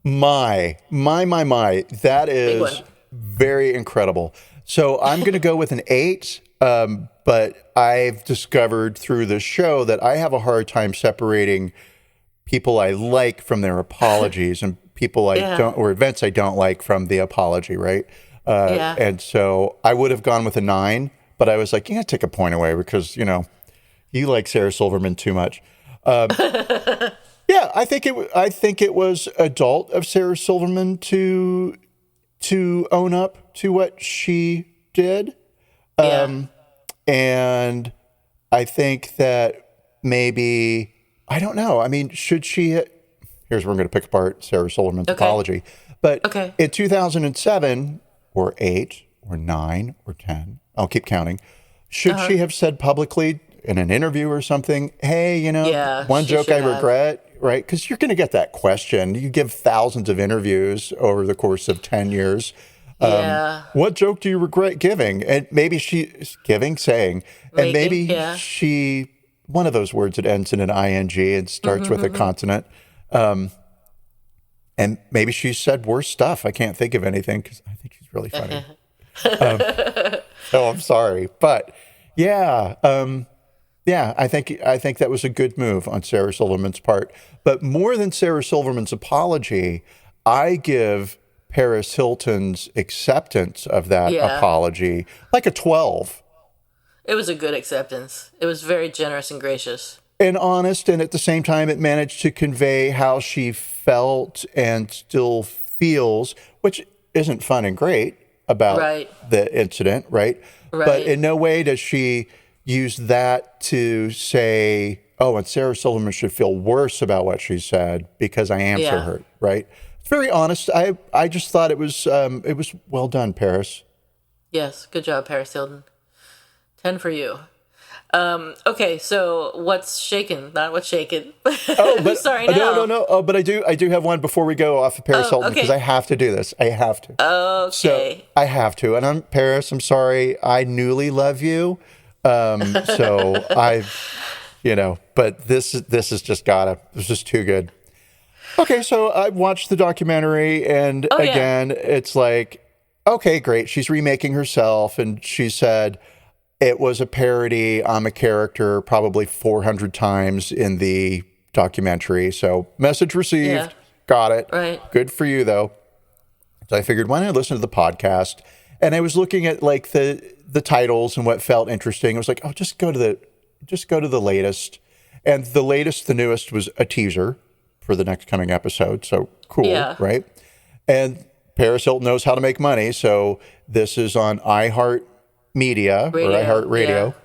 A: My. That is very incredible. So I'm going to go with an 8, but I've discovered through the show that I have a hard time separating people I like from their apologies and people I don't, or events I don't like from the apology, right? And so I would have gone with a 9, but I was like, yeah, take a point away because, you like Sarah Silverman too much. Yeah, I think it was adult of Sarah Silverman to own up to what she did. And I think that maybe, I don't know. I mean, should she, here's where I'm going to pick apart Sarah Silverman's apology. But in 2007 or 8 or 9 or 10, I'll keep counting. Should she have said publicly in an interview or something, hey, one joke I regret, right? Because you're going to get that question. You give thousands of interviews over the course of 10 years. What joke do you regret giving? And maybe saying, and maybe she, one of those words that ends in an ing and starts with a consonant. And maybe she said worse stuff. I can't think of anything because I think she's really funny. I'm sorry. But I think that was a good move on Sarah Silverman's part. But more than Sarah Silverman's apology, I give Paris Hilton's acceptance of that apology like a 12.
B: It was a good acceptance. It was very generous and gracious.
A: And honest, and at the same time, it managed to convey how she felt and still feels, which isn't fun and great about the incident, right? But in no way does she use that to say, oh, and Sarah Silverman should feel worse about what she said because I am so hurt, right? It's very honest. I just thought it was well done, Paris.
B: Yes, good job, Paris Hilton. 10 for you. Okay, so what's shaken? Not what's shaken.
A: Oh, but
B: Sorry, now.
A: no. Oh, but I do have one before we go off of Paris Hilton because
B: okay.
A: I have to do this. I have to. So
B: Okay.
A: I have to. And I'm Paris. I'm sorry. I newly love you. So but this is just gotta. It's just too good. Okay, so I watched the documentary, and again, it's like, okay, great. She's remaking herself, and she said it was a parody. I'm a character probably 400 times in the documentary. So message received.
B: Yeah.
A: Got it.
B: Right.
A: Good for you, though. So I figured, why don't I listen to the podcast? And I was looking at like the titles and what felt interesting. I was like, oh, just go to the latest. And the latest, the newest was a teaser for the next coming episode. So cool, right? And Paris Hilton knows how to make money. So this is on iHeartMedia or iHeartRadio,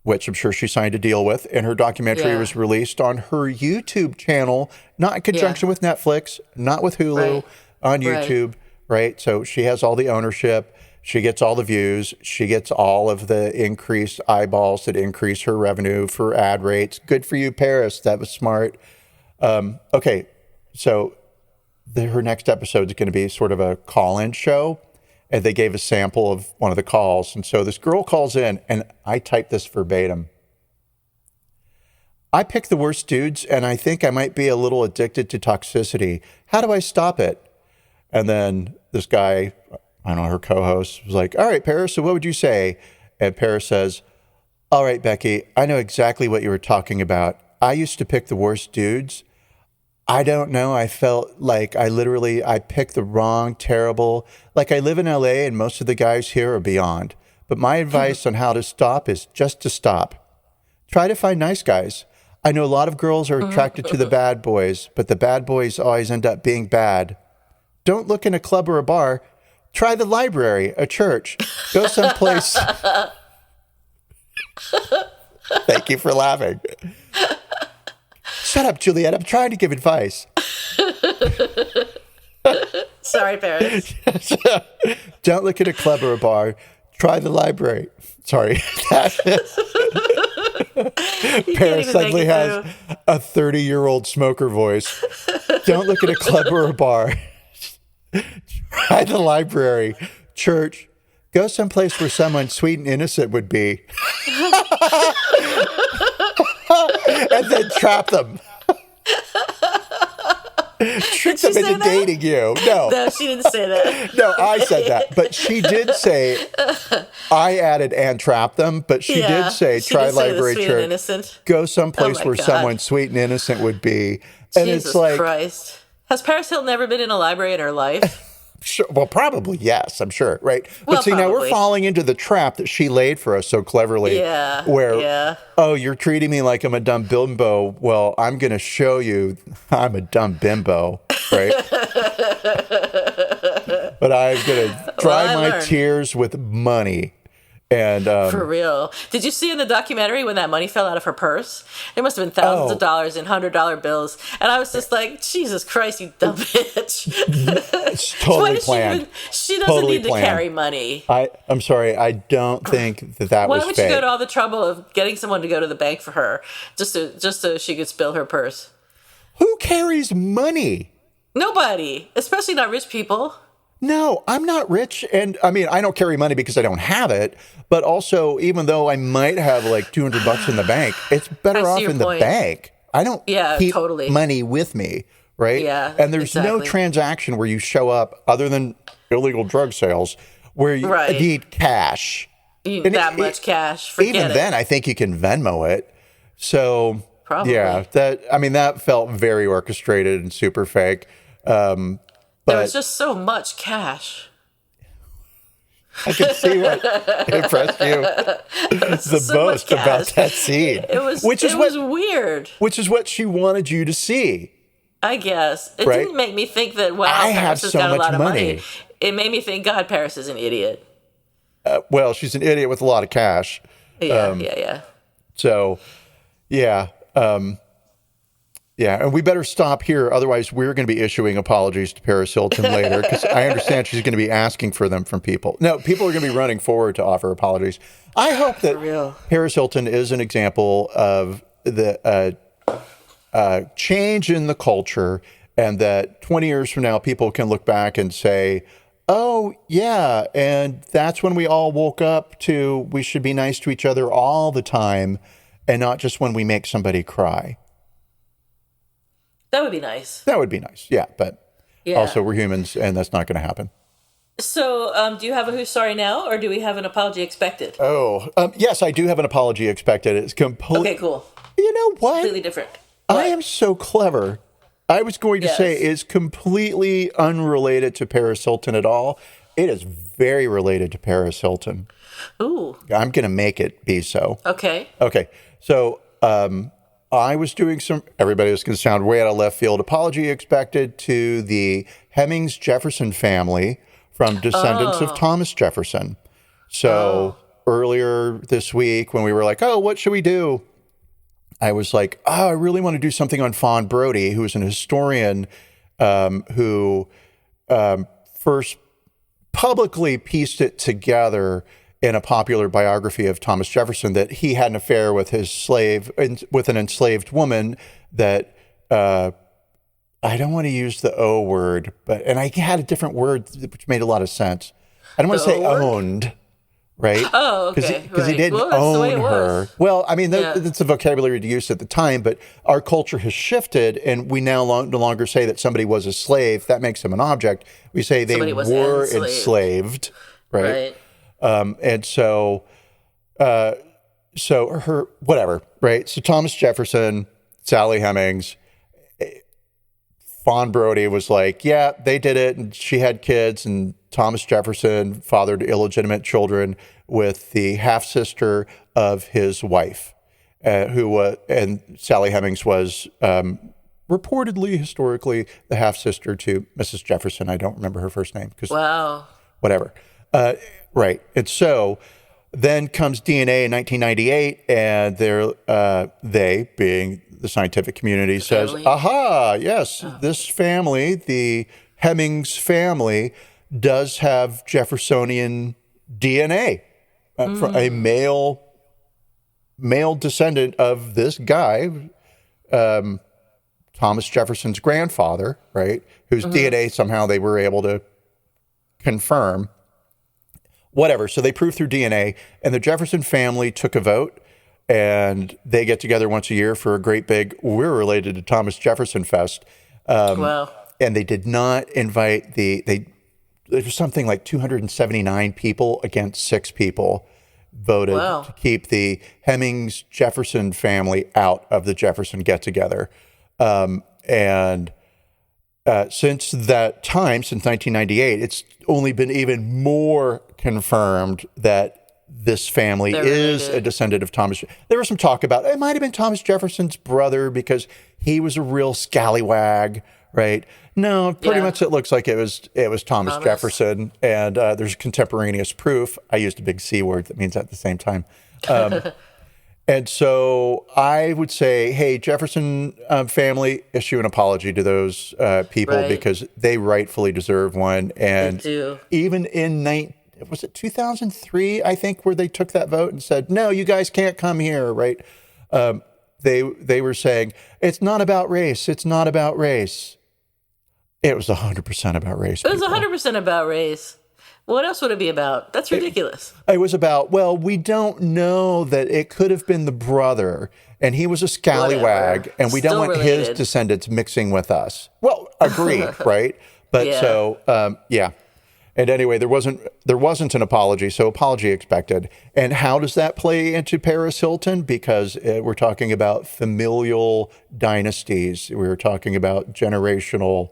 A: which I'm sure she signed a deal with. And her documentary was released on her YouTube channel, not in conjunction with Netflix, not with Hulu, on YouTube, right? So she has all the ownership. She gets all the views. She gets all of the increased eyeballs that increase her revenue for ad rates. Good for you, Paris. That was smart. Okay, so her next episode is going to be sort of a call-in show, and they gave a sample of one of the calls. And so this girl calls in, and I typed this verbatim. I pick the worst dudes, and I think I might be a little addicted to toxicity. How do I stop it? And then this guy, I don't know, her co-host was like, all right, Paris, so what would you say? And Paris says, all right, Becky, I know exactly what you were talking about. I used to pick the worst dudes. I don't know. I felt like I picked the wrong, terrible. Like I live in LA and most of the guys here are beyond. But my advice on how to stop is just to stop. Try to find nice guys. I know a lot of girls are attracted to the bad boys, but the bad boys always end up being bad. Don't look in a club or a bar. Try the library, a church. Go someplace. Thank you for laughing. Shut up, Juliet. I'm trying to give advice.
B: Sorry, Paris.
A: Don't look at a club or a bar. Try the library. Sorry. Paris suddenly has a 30-year-old smoker voice. Don't look at a club or a bar. Try the library. Church. Go someplace where someone sweet and innocent would be. And then trap them. Trick them into dating you.
B: No, she didn't say that.
A: No, I said that. But she did say, I added and trap them, but she did say, try library, church. Go someplace where someone sweet and innocent would be. And
B: Jesus
A: it's like,
B: Christ. Has Paris Hilton ever been in a library in her life?
A: Sure. Well, probably, yes, I'm sure, right? But see, now we're falling into the trap that she laid for us so cleverly.
B: Yeah.
A: Where, oh, you're treating me like I'm a dumb bimbo. Well, I'm going to show you I'm a dumb bimbo, right? But I'm going to dry my tears with money. And
B: for real. Did you see in the documentary when that money fell out of her purse? It must have been thousands of dollars in $100 bills. And I was just like, Jesus Christ, you dumb bitch.
A: It's totally planned.
B: She doesn't need to carry money.
A: I'm sorry. I don't think that was fake.
B: Why would she go to all the trouble of getting someone to go to the bank for her just so she could spill her purse?
A: Who carries money?
B: Nobody, especially not rich people.
A: No, I'm not rich. And I mean, I don't carry money because I don't have it. But also, even though I might have like $200 in the bank, it's better off in the bank. I don't keep money with me, right?
B: Yeah,
A: and there's no transaction where you show up other than illegal drug sales where you need cash.
B: Much cash. Forget
A: even then, I think you can Venmo it. So, that felt very orchestrated and super fake.
B: There was just so much cash.
A: I can see what impressed you the most about that scene.
B: It was weird.
A: Which is what she wanted you to see.
B: I guess. It didn't make me think that, wow, Paris has got a lot of money. It made me think, God, Paris is an idiot.
A: Well, she's an idiot with a lot of cash.
B: Yeah.
A: So, yeah. Yeah, and we better stop here. Otherwise, we're going to be issuing apologies to Paris Hilton later because I understand she's going to be asking for them from people. No, people are going to be running forward to offer apologies. I hope that Paris Hilton is an example of the change in the culture, and that 20 years from now, people can look back and say, oh, yeah, and that's when we all woke up to we should be nice to each other all the time and not just when we make somebody cry.
B: That would be nice.
A: That would be nice, yeah. But also we're humans, and that's not going to happen.
B: So do you have a who's sorry now, or do we have an apology expected?
A: Yes, I do have an apology expected. It's
B: Okay, cool.
A: You know what?
B: Completely different.
A: I am so clever. I was going to say it's completely unrelated to Paris Hilton at all. It is very related to Paris Hilton.
B: Ooh.
A: I'm going to make it be so.
B: Okay.
A: So I was doing everybody is going to sound way out of left field, apology expected to the Hemmings Jefferson family from descendants of Thomas Jefferson. So earlier this week when we were like, oh, what should we do? I was like, I really want to do something on Fawn Brodie, who is an historian who first publicly pieced it together in a popular biography of Thomas Jefferson that he had an affair with with an enslaved woman that, I don't want to use the O word, and I had a different word which made a lot of sense. I don't want to say owned, right?
B: Oh, okay.
A: Because he didn't own her. Well, I mean, that's a vocabulary used at the time, but our culture has shifted, and we now no longer say that somebody was a slave. That makes them an object. We say they were enslaved, right? And so her, whatever, right? So Thomas Jefferson, Sally Hemings, Fawn Brodie was like, yeah, they did it. And she had kids, and Thomas Jefferson fathered illegitimate children with the half-sister of his wife, and Sally Hemings was reportedly, historically, the half-sister to Mrs. Jefferson. I don't remember her first name.
B: Wow.
A: Whatever. Right. And so then comes DNA in 1998, and they, being the scientific community, says, aha, yes, this family, the Hemings family, does have Jeffersonian DNA from a male descendant of this guy, Thomas Jefferson's grandfather, right, whose DNA somehow they were able to confirm. Whatever. So they proved through DNA, and the Jefferson family took a vote, and they get together once a year for a great big, we're related to Thomas Jefferson Fest.
B: Wow.
A: And they did not invite there was something like 279 people against 6 people voted to keep the Hemings Jefferson family out of the Jefferson get-together. Since that time, since 1998, it's only been even more confirmed that this family is a descendant of Thomas. There was some talk about it might have been Thomas Jefferson's brother because he was a real scallywag, right? No, pretty much it looks like it was Thomas Jefferson, and there's contemporaneous proof. I used a big C word that means at the same time. And so I would say, hey, Jefferson family, issue an apology to those people because they rightfully deserve one. And even in was it 2003, I think, where they took that vote and said, no, you guys can't come here, right? They were saying, it's not about race. It's not about race. It was 100% about race.
B: It was 100% about race. What else would it be about? That's ridiculous.
A: It was about, well, we don't know that it could have been the brother, and he was a scallywag, and we don't want his descendants mixing with us. Well, agreed, right? But yeah. And anyway, there wasn't an apology, so apology expected. And how does that play into Paris Hilton? Because we're talking about familial dynasties. We're talking about generational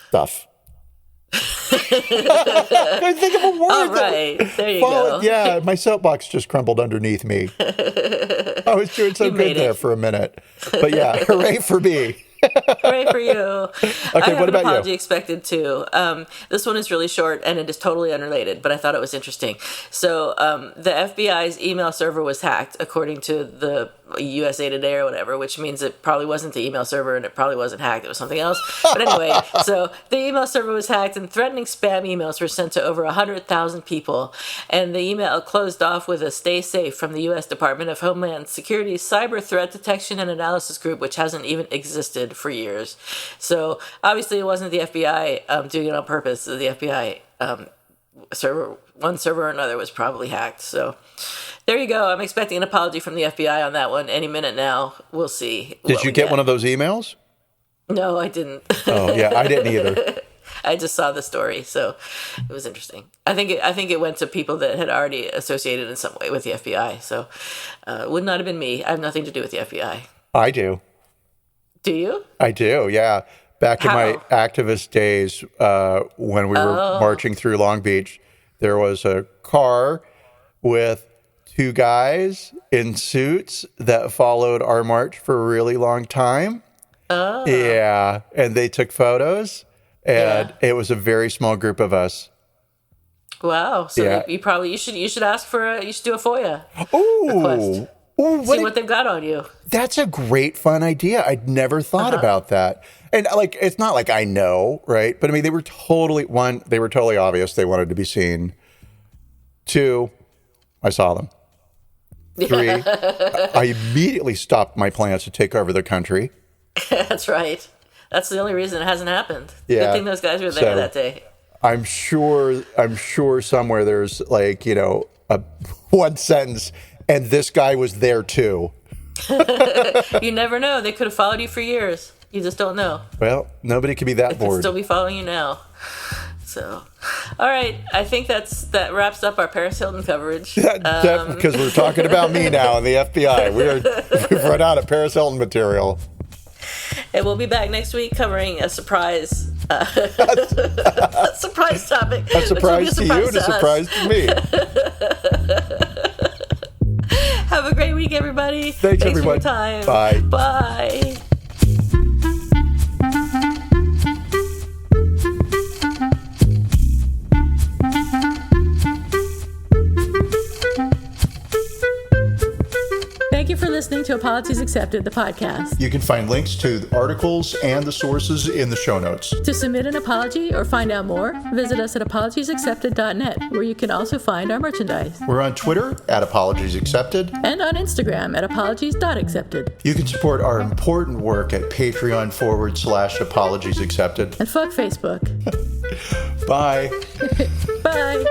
A: stuff. I think of a word.
B: All right, there you go.
A: Yeah, my soapbox just crumbled underneath me. I was doing so good there for a minute. But yeah, hooray for me.
B: Hooray for you.
A: Okay, what about you?
B: I have an apology expected too. This one is really short and it is totally unrelated, but I thought it was interesting. So the FBI's email server was hacked, according to the USA Today or whatever, which means it probably wasn't the email server and it probably wasn't hacked. It was something else. But anyway, so the email server was hacked and threatening spam emails were sent to over 100,000 people. And the email closed off with a stay safe from the U.S. Department of Homeland Security's Cyber Threat Detection and Analysis Group, which hasn't even existed for years. So obviously it wasn't the FBI doing it on purpose. The FBI server, one server or another, was probably hacked. So there you go. I'm expecting an apology from the FBI on that one any minute now. We'll see.
A: Did you get one of those emails?
B: No, I didn't.
A: Oh, yeah, I didn't either.
B: I just saw the story, so it was interesting. I think it went to people that had already associated in some way with the FBI. So it would not have been me. I have nothing to do with the FBI.
A: I do.
B: Do you?
A: I do, yeah. Back in my activist days, when we were marching through Long Beach, there was a car with two guys in suits that followed our march for a really long time. Oh. Yeah, and they took photos, and it was a very small group of us.
B: Wow. So you should ask for you should do a FOIA request.
A: Ooh,
B: see what they've got on you.
A: That's a great, fun idea. I'd never thought about that. And like, it's not like I know, right? But I mean, they were totally obvious. They wanted to be seen. 2, I saw them. 3, I immediately stopped my plans to take over the country.
B: That's right. That's the only reason it hasn't happened.
A: Yeah.
B: Good thing those guys were there that day.
A: I'm sure somewhere there's like, one sentence, and this guy was there too.
B: You never know. They could have followed you for years. You just don't know.
A: Well, nobody could be that bored.
B: They could still be following you now. So, all right. I think that wraps up our Paris Hilton coverage.
A: Because we're talking about me now and the FBI. We've run out of Paris Hilton material.
B: And we'll be back next week covering a surprise surprise topic.
A: A surprise to you and a surprise to me.
B: Have a great week, everybody.
A: Thanks
B: for
A: everyone.
B: your time.
A: Bye.
B: Bye. Thank you for listening to Apologies Accepted, the podcast.
A: You can find links to the articles and the sources in the show notes.
B: To submit an apology or find out more, visit us at apologiesaccepted.net, where you can also find our merchandise.
A: We're on Twitter at Apologies Accepted.
B: And on Instagram at apologies.accepted.
A: You can support our important work at Patreon.com/Apologies Accepted.
B: And fuck Facebook.
A: Bye.
B: Bye.